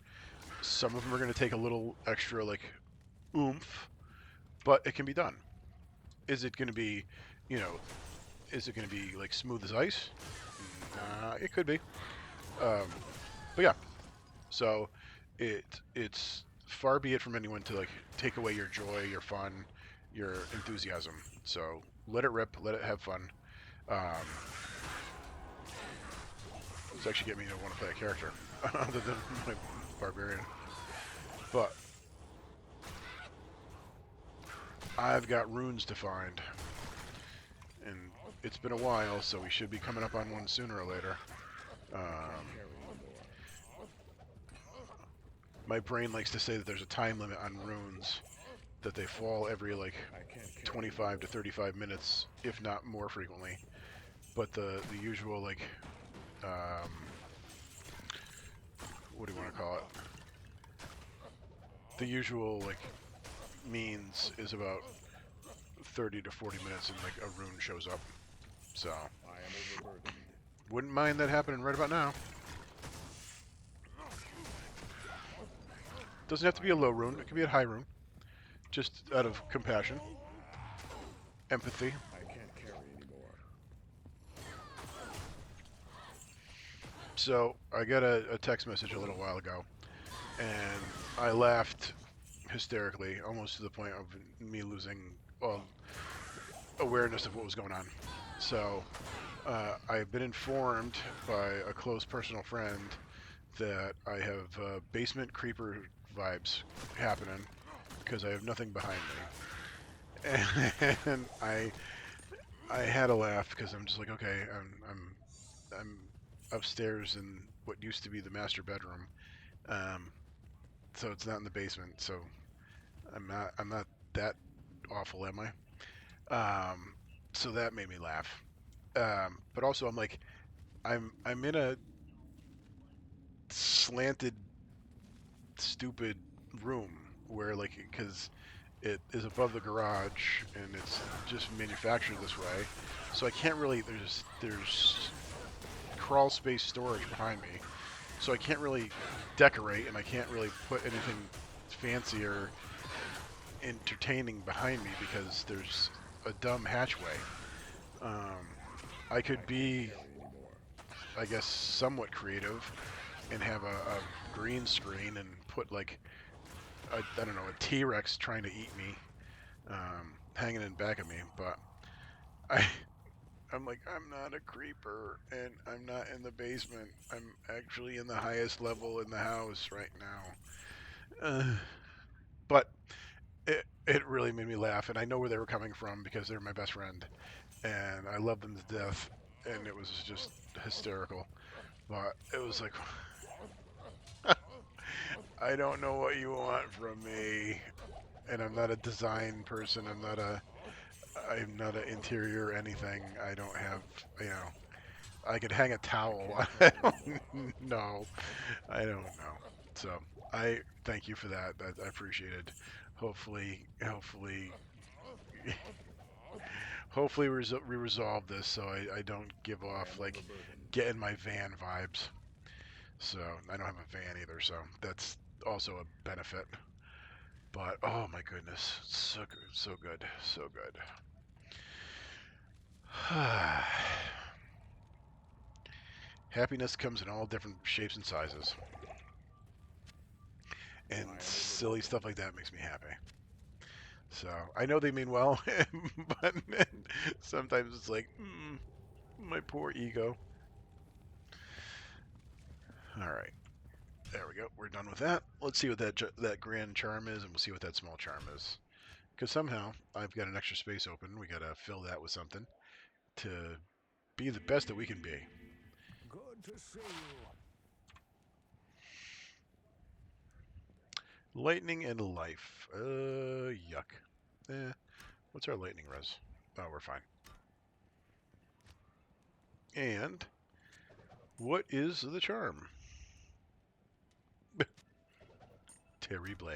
Some of them are going to take a little extra, like, oomph, but it can be done. Is it going to be, you know, is it going to be like smooth as ice? It could be. Um, but yeah, so it's far be it from anyone to like take away your joy, your fun, your enthusiasm. So let it rip, let it have fun. Um, it's actually get me to want to play a character other than my barbarian. But I've got runes to find, and it's been a while, so we should be coming up on one sooner or later. I can't Um, carry anymore. my brain likes to say that there's a time limit on runes, that they fall every like I can't carry 25 to anymore. 35 minutes, if not more frequently. But the usual like um, what do you want to call it? The usual like means is about 30 to 40 minutes, and like a rune shows up. So I am overburdened. wouldn't mind that happening right about now. Doesn't have to I be a am low rune; it could be a overburdened. high rune, just out of compassion, empathy. I can't carry anymore. So I got a text message a little while ago, and I laughed hysterically, almost to the point of me losing awareness of what was going on. So I've been informed by a close personal friend that I have basement creeper vibes happening because I have nothing behind me, and I had a laugh because I'm just like, okay, I'm upstairs in what used to be the master bedroom, um, so it's not in the basement, so I'm not that awful, am I? Um, so that made me laugh. But also I'm like I'm in a slanted, stupid room where like because it is above the garage and it's just manufactured this way, so I can't really there's crawl space storage behind me, so I can't really decorate and I can't really put anything fancy or entertaining behind me because there's a dumb hatchway. Um, I could I can't be, carry anymore. I guess, somewhat creative and have a green screen and put like I don't know, a T-Rex trying to eat me, hanging in back of me. But I I'm like I'm not a creeper and I'm not in the basement. I'm actually in the highest level in the house right now. But it really made me laugh, and I know where they were coming from because they're my best friend, and I love them to death, and it was just hysterical. But it was like, I don't know what you want from me, and I'm not a design person. I'm not an interior anything. I don't have, you know, I could hang a I towel. can't I carry anymore. don't know. I don't know. So I thank you for that. I appreciate it. Hopefully, hopefully we resolve this so I don't give I off am like overburdened. get in my van vibes. So I don't have a van either, so that's also a benefit. But oh my goodness, so good, so good, so good. Happiness comes in all different shapes and sizes. And silly stuff like that makes me happy. So, I know they mean well, but sometimes it's like, my poor ego. Alright. There we go. We're done with that. Let's see what that grand charm is, and we'll see what that small charm is. Because somehow, I've got an extra space open. We got to fill that with something to be the best that we can be. Good to see you. Lightning and life. Yuck. What's our lightning res? Oh, we're fine. And what is the charm? Terrible.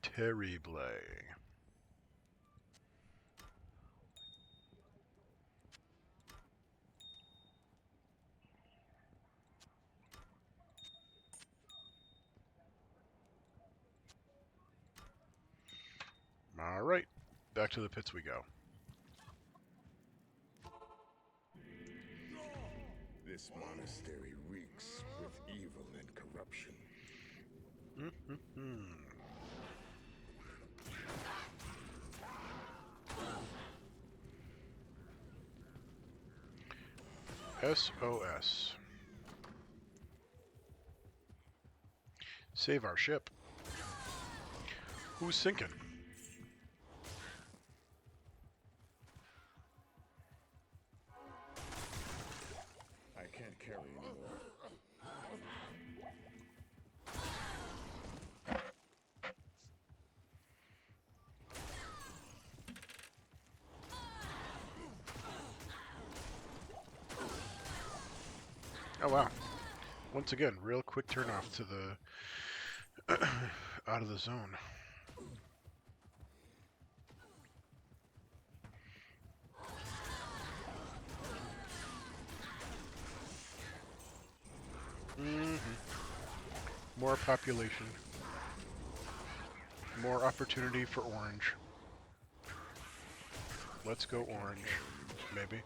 Terrible. All right. Back to the pits we go. This monastery reeks with evil and corruption. SOS. Save our ship. Who's sinking? I can't carry anymore. Oh, wow. Once again, real quick turn off to the out of the zone. More population. More opportunity for orange. Let's go orange. Maybe.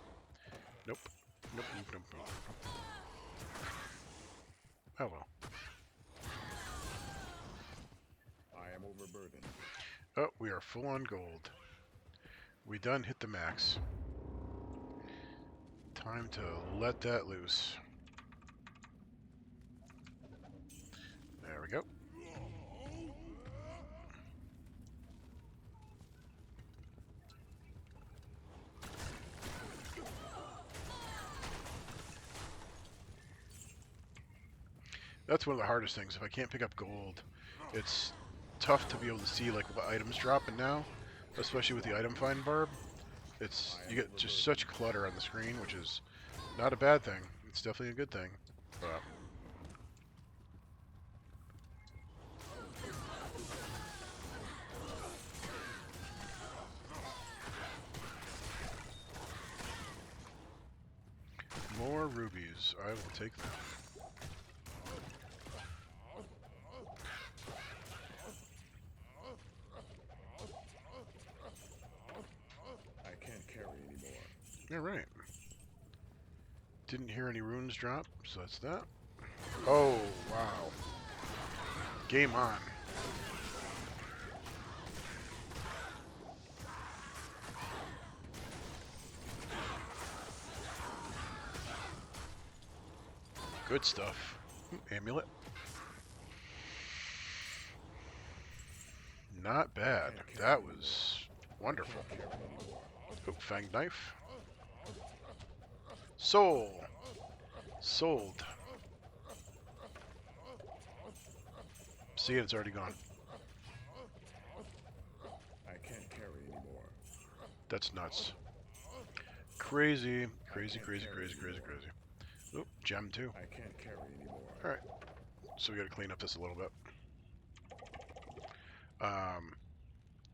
Nope. Nope, nope, nope, nope. Oh well. I am overburdened. Oh, we are full on gold. We done hit the max. Time to let that loose. There we go. That's one of the hardest things. If I can't pick up gold, it's tough to be able to see like what items dropping now, especially with the item find barb. You get just such clutter on the screen, which is not a bad thing. It's definitely a good thing. But more rubies. I will take them. I can't carry anymore. Alright. Didn't hear any runes drop, so that's that. Oh, wow. Game on. Good stuff. Amulet. Not bad. That was wonderful. Oh, fang knife. Soul. Sold. See, it's already gone. I can't carry anymore. That's nuts. Crazy, crazy, crazy, crazy, crazy, crazy. Oh, gem too. I can't carry anymore. Alright. So we gotta clean up this a little bit.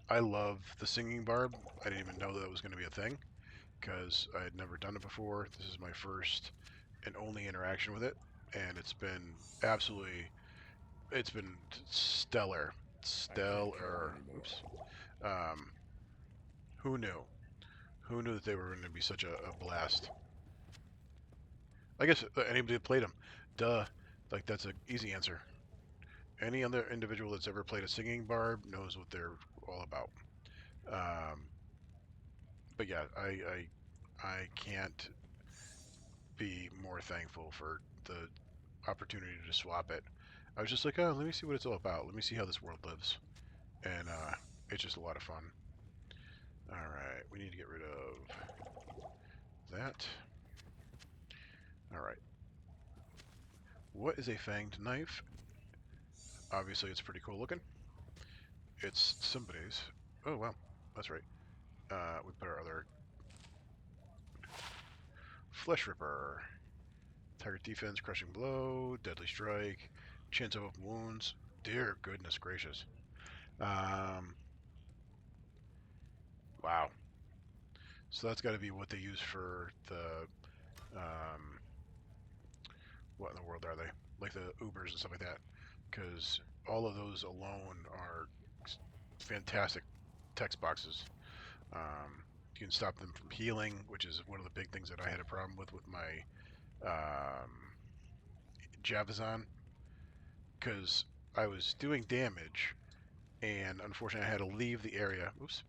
I love the singing barb. I didn't even know that was going to be a thing because I had never done it before. This is my first and only interaction with it, and it's been absolutely, it's been stellar. Stellar. Oops. Who knew? Who knew that they were going to be such a blast? I guess anybody that played them. Duh. Like, that's an easy answer. Any other individual that's ever played a singing barb knows what they're all about. But yeah, I can't be more thankful for the opportunity to swap it. I was just like, oh, let me see what it's all about. Let me see how this world lives. And it's just a lot of fun. Alright, we need to get rid of that. Alright. What is a fanged knife? Obviously, it's pretty cool looking. It's somebody's. Oh, well, that's right. We put our other Flesh Ripper. Target defense, crushing blow, deadly strike, chance of open wounds. Dear goodness gracious. Wow. So that's got to be what they use for the, what in the world are they? Like the Ubers and stuff like that. Because all of those alone are fantastic text boxes. You can stop them from healing, which is one of the big things that I had a problem with my Javazon. Because I was doing damage, and unfortunately I had to leave the area. Oops.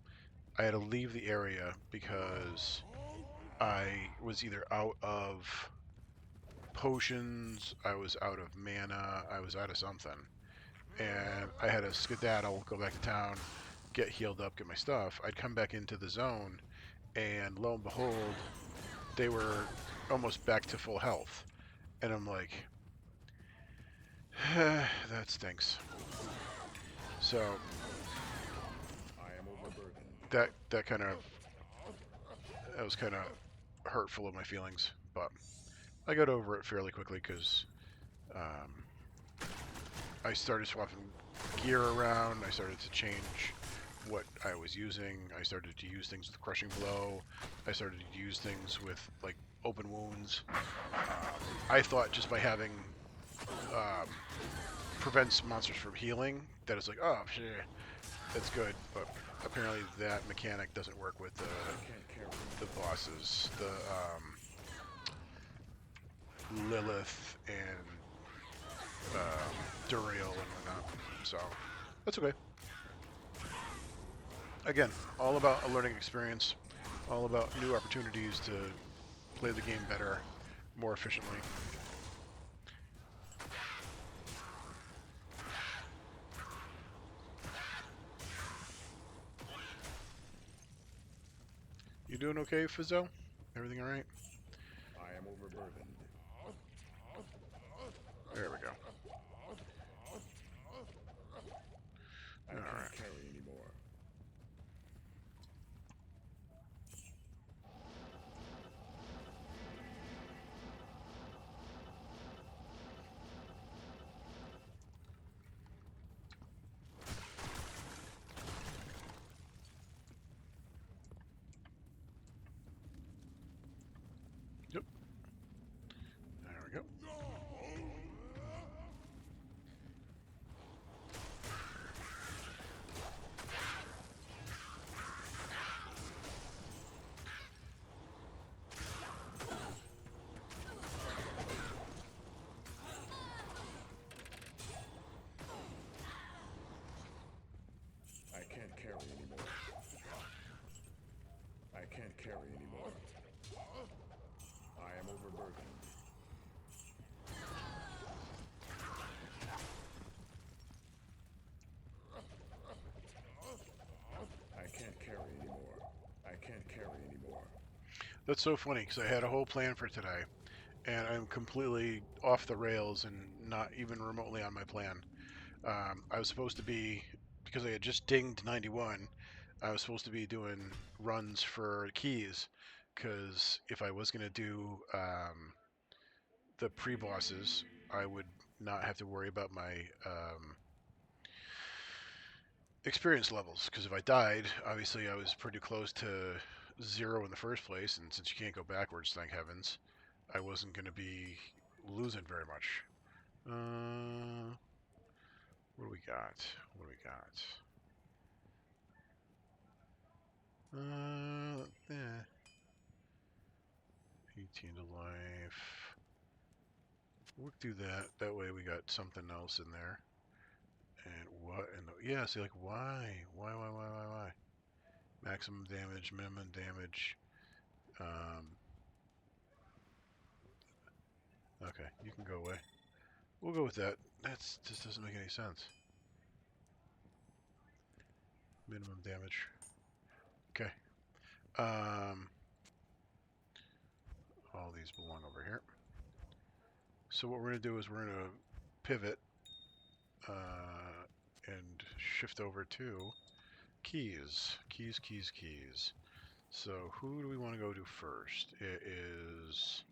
I had to leave the area because I was either out of potions, I was out of mana, I was out of something. And I had to skedaddle, go back to town, get healed up, get my stuff. I'd come back into the zone, and lo and behold, they were almost back to full health. And I'm like, that stinks. So I am overburdened. that kind of, that was kind of hurtful of my feelings, but I got over it fairly quickly because I started swapping gear around. I started to change what I was using. I started to use things with crushing blow. I started to use things with like open wounds. I thought just by having prevents monsters from healing that it's like, oh shit, that's good, but apparently that mechanic doesn't work with the bosses, the Lilith and Duriel and whatnot. So that's okay. Again, all about a learning experience, all about new opportunities to play the game better, more efficiently. You doing okay, Fizzo? Everything alright? I am overburdened. There we go. I can't carry anymore. Yep. There we go. I can't carry anymore. I can't carry anymore. I am overburdened. I can't carry anymore. I can't carry anymore. That's so funny because I had a whole plan for today, and I'm completely off the rails and not even remotely on my plan. I was supposed to be, because I had just dinged 91, I was supposed to be doing runs for keys, because if I was going to do the pre-bosses, I would not have to worry about my experience levels, because if I died, obviously I was pretty close to 0 in the first place, and since you can't go backwards, thank heavens, I wasn't going to be losing very much. What do we got? What do we got? Eh. 18 to life. We'll do that. That way we got something else in there. And what in the... Yeah, see, like, why? Why? Maximum damage, minimum damage. Okay, you can go away. We'll go with that. That's just doesn't make any sense. Minimum damage. Okay. All these belong over here. So what we're going to do is we're going to pivot and shift over to keys. Keys. So who do we want to go to first? It is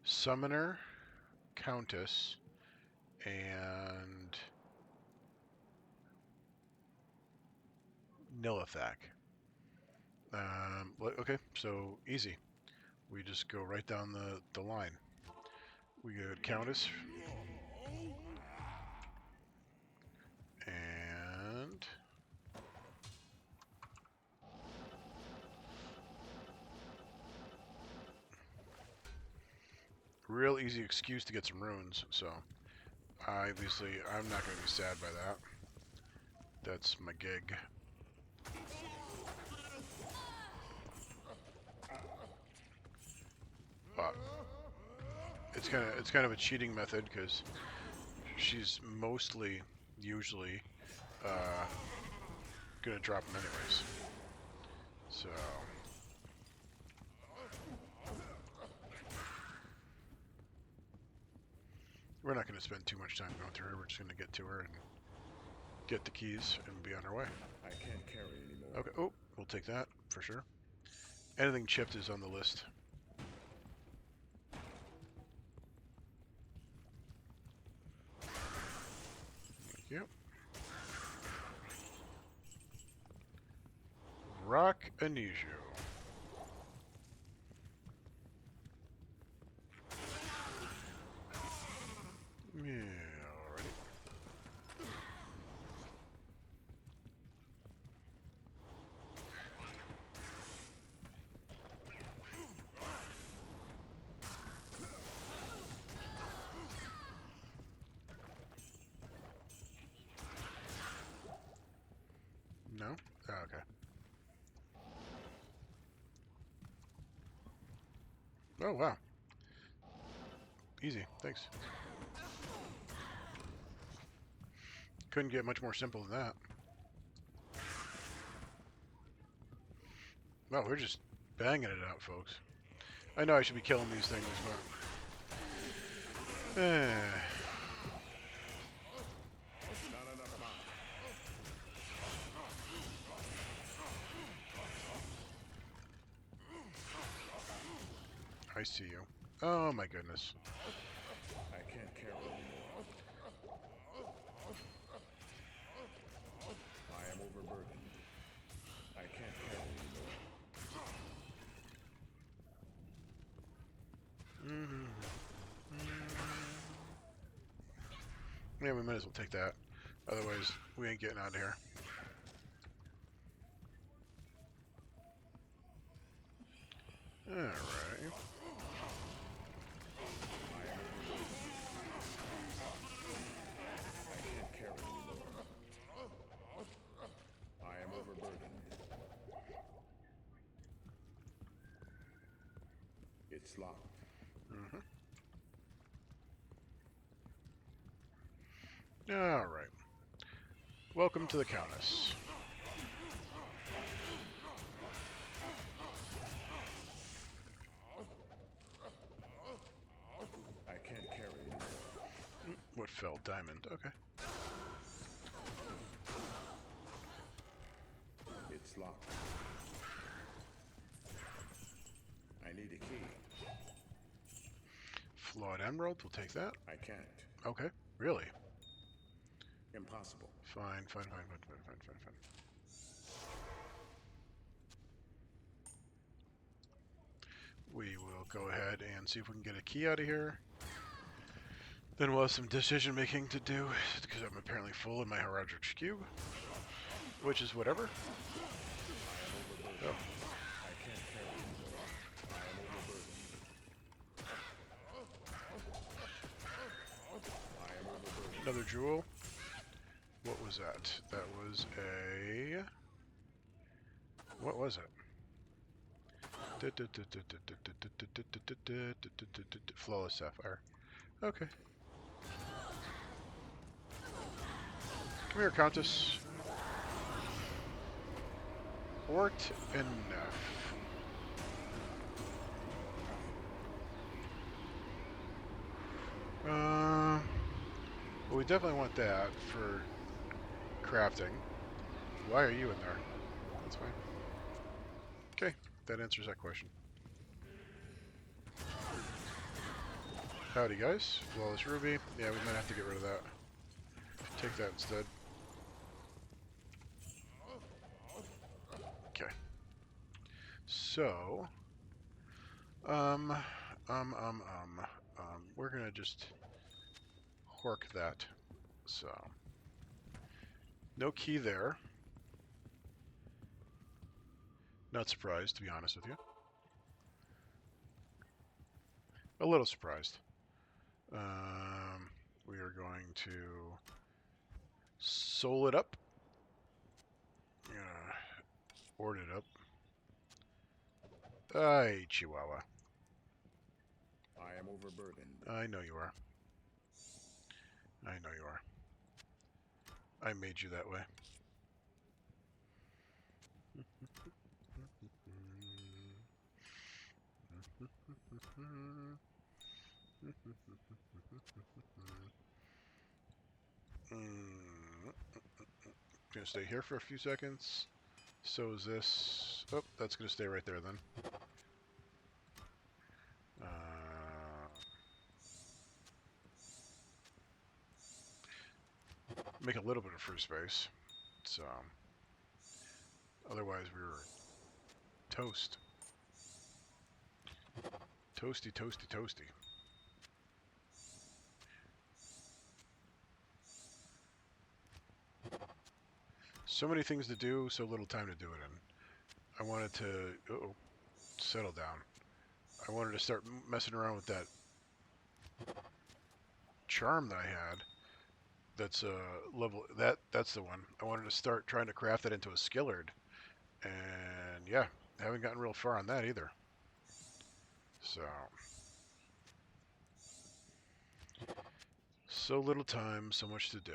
Summoner, Countess, and Nilithak. Okay, so easy. We just go right down the line. We go to Countess. And... real easy excuse to get some runes, so... obviously, I'm not going to be sad by that. That's my gig. But it's kind of a cheating method because she's usually gonna drop them anyways. So we're not gonna spend too much time going through her. We're just gonna get to her and get the keys and be on our way. I can't carry anymore. Okay. Oh, we'll take that for sure. Anything chipped is on the list. Thank you. Rock Anisio. Yeah, alright. No? Oh, okay. Oh, wow. Easy, thanks. Couldn't get much more simple than that. Well, we're just banging it out, folks. I know I should be killing these things, but... I see you. Oh my goodness. I can't carry anymore. I am overburdened. I can't carry anymore. Yeah, we might as well take that. Otherwise, we ain't getting out of here. Alright. I can't carry anymore. I am overburdened. It's locked. Alright. Welcome to the Countess. I can't carry anymore. What fell? Diamond. Okay. It's locked. I need a key. Flawed emerald. We'll take that. I can't. Okay. Really? Impossible. Fine. We will go ahead and see if we can get a key out of here. Then we'll have some decision making to do, because I'm apparently full in my Heraldric cube. Which is whatever. Oh. Another jewel. What was that? That was a... What was it? Flawless sapphire. Okay. Come here, Countess. Fort enough. Well, we definitely want that for crafting. Why are you in there? That's fine. Okay, that answers that question. Howdy, guys. Flawless ruby. Yeah, we might have to get rid of that. Take that instead. Okay. So, we're gonna just hork that. So, no key there. Not surprised, to be honest with you. A little surprised. We are going to soul it up. Ord it up. Ay, Chihuahua. I am overburdened. I know you are. I know you are. I made you that way. Gonna stay here for a few seconds. So is this... Oh, that's gonna stay right there then. Make a little bit of free space. So... Otherwise we were toast. Toasty, toasty, toasty. So many things to do, so little time to do it in. I wanted to... Uh-oh. Settle down. I wanted to start messing around with that charm that I had. That's level... That's the one. I wanted to start trying to craft that into a skillard. And yeah, haven't gotten real far on that either. So... So little time, so much to do.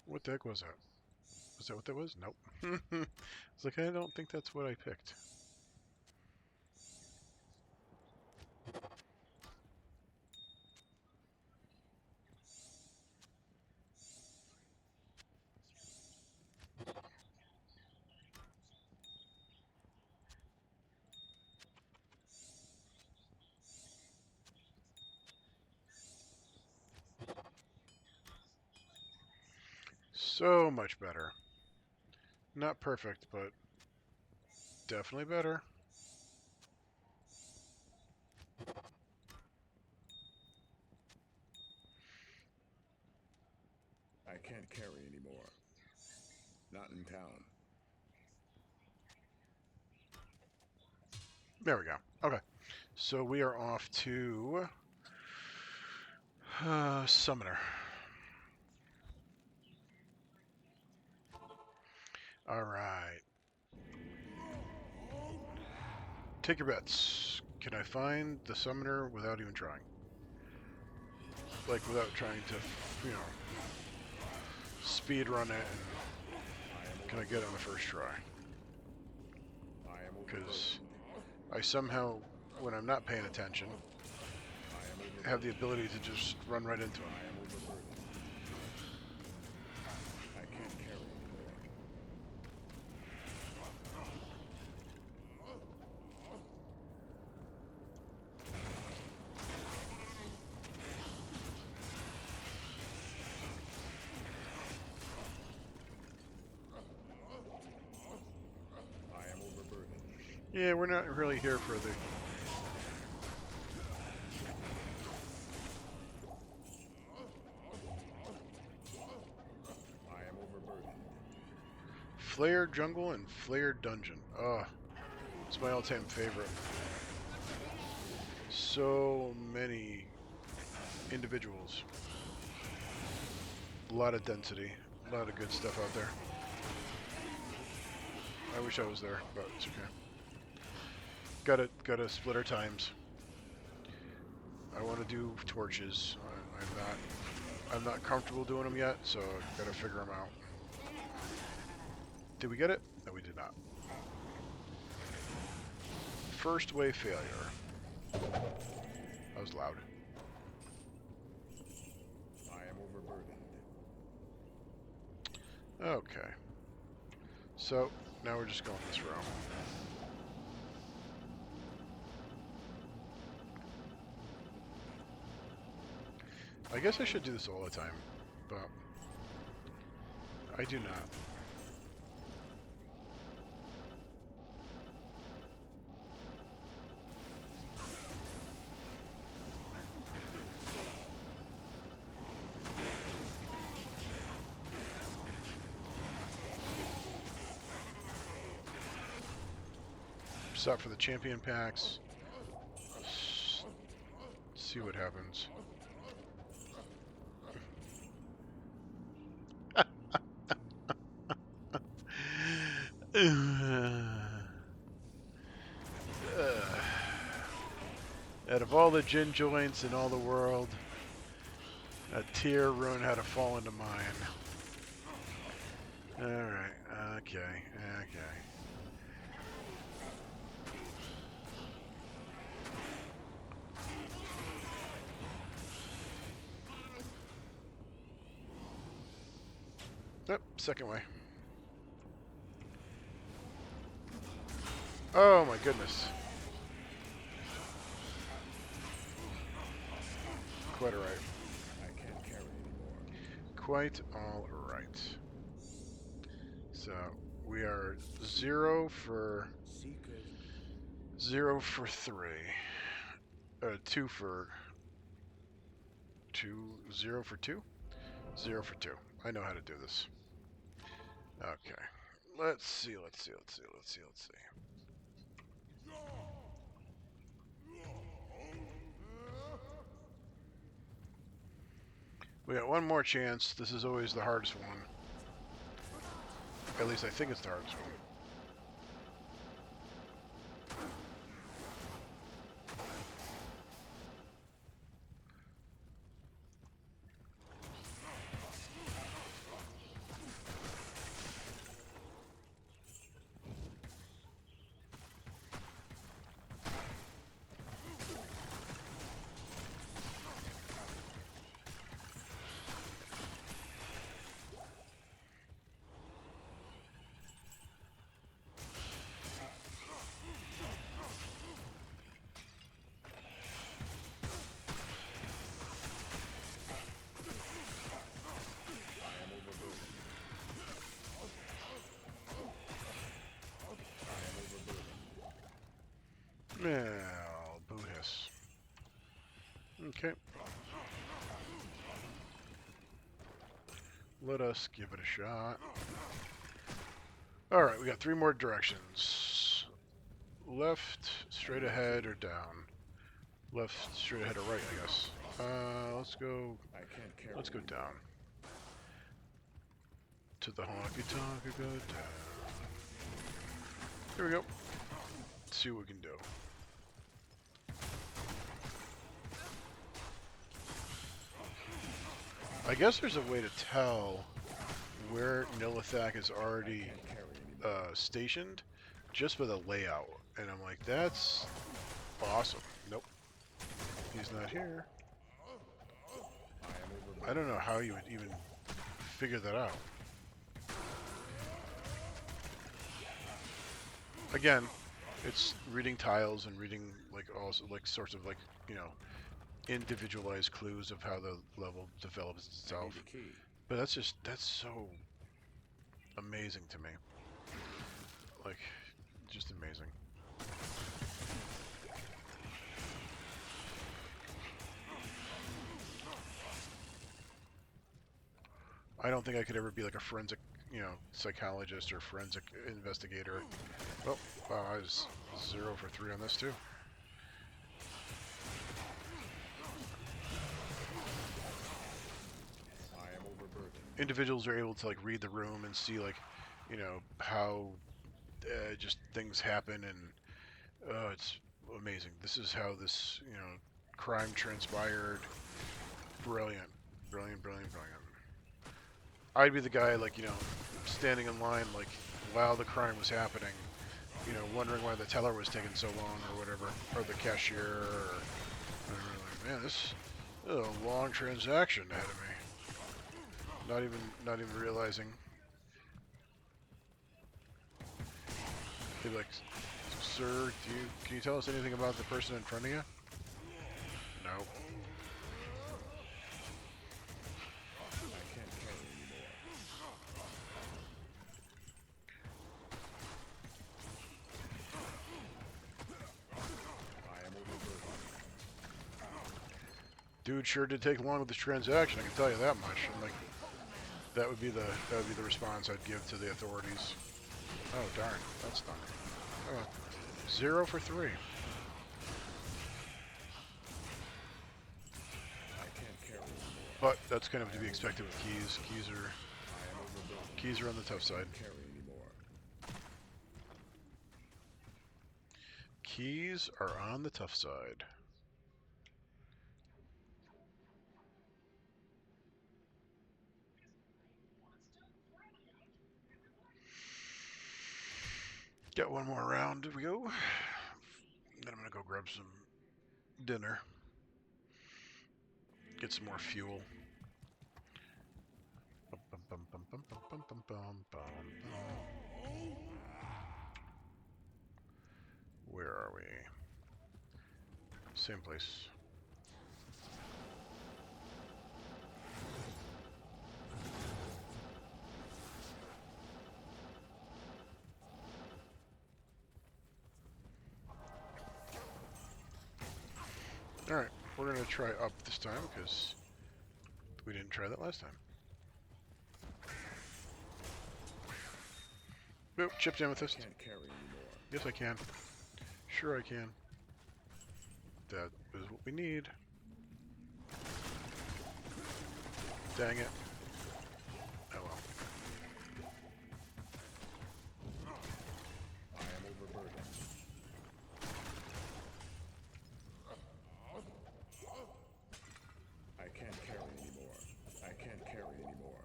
What the heck was that? Was that what that was? Nope. It's like, I don't think that's what I picked. So much better. Not perfect, but definitely better. I can't carry anymore. Not in town. There we go. Okay. So we are off to Summoner. Alright. Take your bets. Can I find the Summoner without even trying? Like, without trying to, you know, speed run it, and can I get it on the first try? Because I somehow, when I'm not paying attention, have the ability to just run right into him. I can't carry anymore. I am overburdened. Yeah, we're not really here for the Flare Jungle and Flare Dungeon. Oh, it's my all-time favorite. So many individuals. A lot of density. A lot of good stuff out there. I wish I was there, but it's okay. Gotta split our times. I want to do torches. I'm not comfortable doing them yet, so gotta figure them out. Did we get it? No, we did not. First wave failure. That was loud. I am overburdened. Okay. So, now we're just going this route. I guess I should do this all the time, but I do not. Stop for the champion packs. See what happens. Out of all the gin joints in all the world, a tier Rune had to fall into mine. Alright, okay. Yep, second way. Oh my goodness. Quite alright. I can't carry anymore. Quite alright. So, we are 0 for... Seekers. 0 for 3. 2 for... 2... 0 for 2? 0 for 2. I know how to do this. Okay. Let's see. We got one more chance. This is always the hardest one. At least I think it's the hardest one. Well, Buddhist. Okay. Let us give it a shot. Alright, we got 3 more directions. Left, straight ahead, or down? Left, straight ahead, or right, I guess. Let's go... Let's go down. To the honky-tonk, go down. Here we go. Let's see what we can do. I guess there's a way to tell where Nilithak is already stationed just by the layout. And I'm like, that's awesome. Nope. He's not here. I don't know how you would even figure that out. Again, it's reading tiles and reading like also like sorts of like, you know, individualized clues of how the level develops itself. But that's so amazing to me. Like, just amazing. I don't think I could ever be like a forensic psychologist or forensic investigator. Oh, wow, I was 0 for 3 on this too. I am overburdened. Individuals are able to like read the room and see like, how just things happen, and it's amazing. This is how this crime transpired. Brilliant, brilliant, brilliant, brilliant. I'd be the guy like standing in line like while the crime was happening, wondering why the teller was taking so long or whatever, or the cashier, or like, man, this is a long transaction ahead of me. Not even realizing. They'd be like, sir, can you tell us anything about the person in front of you? No. I can't carry anymore. I am overburdened. Dude sure did take long with this transaction, I can tell you that much. And like that would be the response I'd give to the authorities. Oh darn, that's not. 0 for 3. I can't carry anymore. But that's kind of to be expected with keys. Keys I am overburdened. are on the tough side. Can't carry anymore. Keys are on the tough side. Got one more round to go. Then I'm gonna go grab some dinner. Get some more fuel. Where are we? Same place. Alright, we're gonna try up this time because we didn't try that last time. Boop, chipped amethyst. Can't carry anymore. Yes, I can. Sure, I can. That is what we need. Dang it. Oh well. I am overburdened. I can't carry anymore. I can't carry anymore.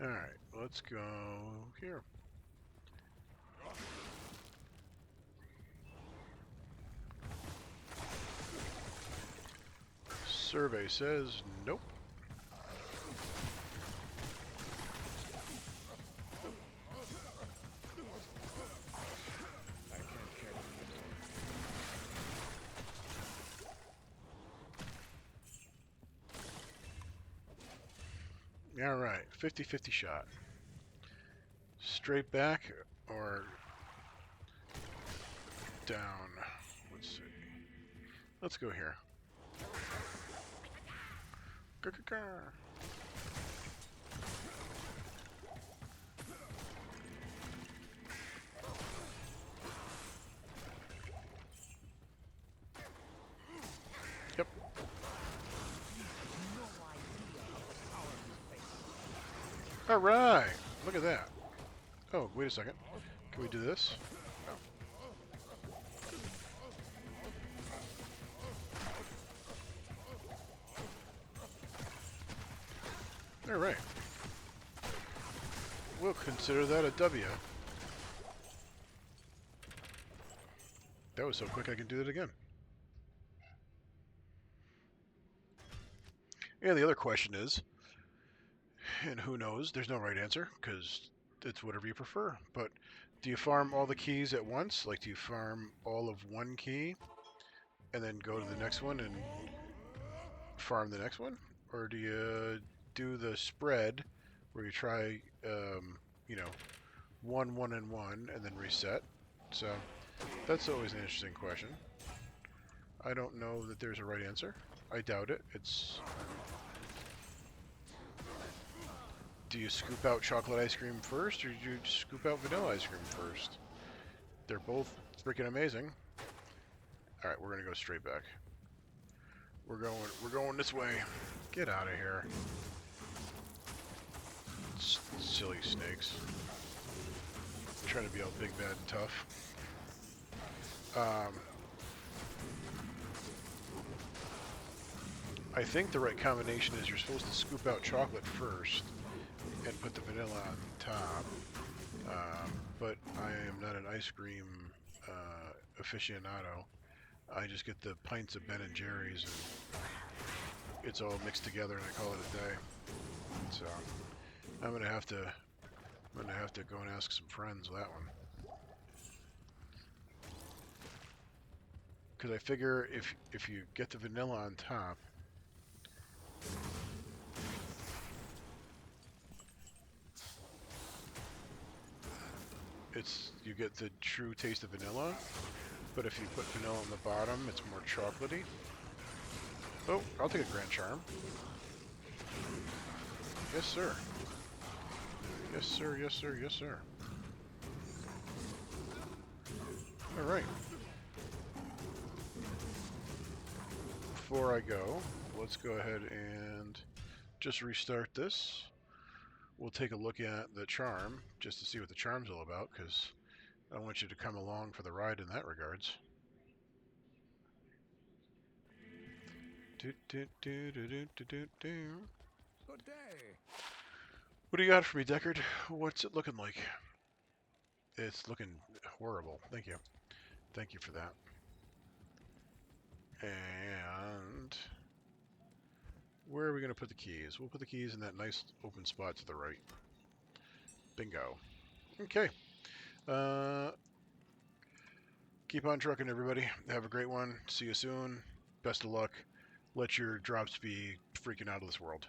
Alright, let's go here. Survey says nope. I can't carry anymore. Alright, 50-50 shot. Straight back or down? Let's see. Let's go here. Yep. Alright! Look at that. Oh, wait a second. Can we do this? No. Alright. We'll consider that a W. That was so quick I can do it again. And the other question is, and who knows, there's no right answer, because it's whatever you prefer, but do you farm all the keys at once? Like, do you farm all of one key, and then go to the next one and farm the next one? Or do you do the spread, where you try, 1, 1, and 1, and then reset? So, That's always an interesting question. I don't know that there's a right answer. I doubt it. It's... Do you scoop out chocolate ice cream first, or do you scoop out vanilla ice cream first? They're both freaking amazing. Alright, we're gonna go straight back. We're going this way. Get out of here. Silly snakes. Trying to be all big, bad, and tough. I think the right combination is you're supposed to scoop out chocolate first and put the vanilla on top. But I am not an ice cream aficionado. I just get the pints of Ben and Jerry's and it's all mixed together and I call it a day. So I'm gonna have to go and ask some friends that one. Because I figure if you get the vanilla on top, you get the true taste of vanilla. But if you put vanilla on the bottom, it's more chocolatey. Oh, I'll take a Grand Charm. Yes, sir. Yes, sir, yes, sir, yes, sir. Alright. Before I go, let's go ahead and just restart this. We'll take a look at the charm, just to see what the charm's all about, because I want you to come along for the ride in that regards. Good day. What do you got for me, Deckard? What's it looking like? It's looking horrible. Thank you. Thank you for that. And where are we going to put the keys? We'll put the keys in that nice open spot to the right. Bingo. Okay. Keep on trucking, everybody. Have a great one. See you soon. Best of luck. Let your drops be freaking out of this world.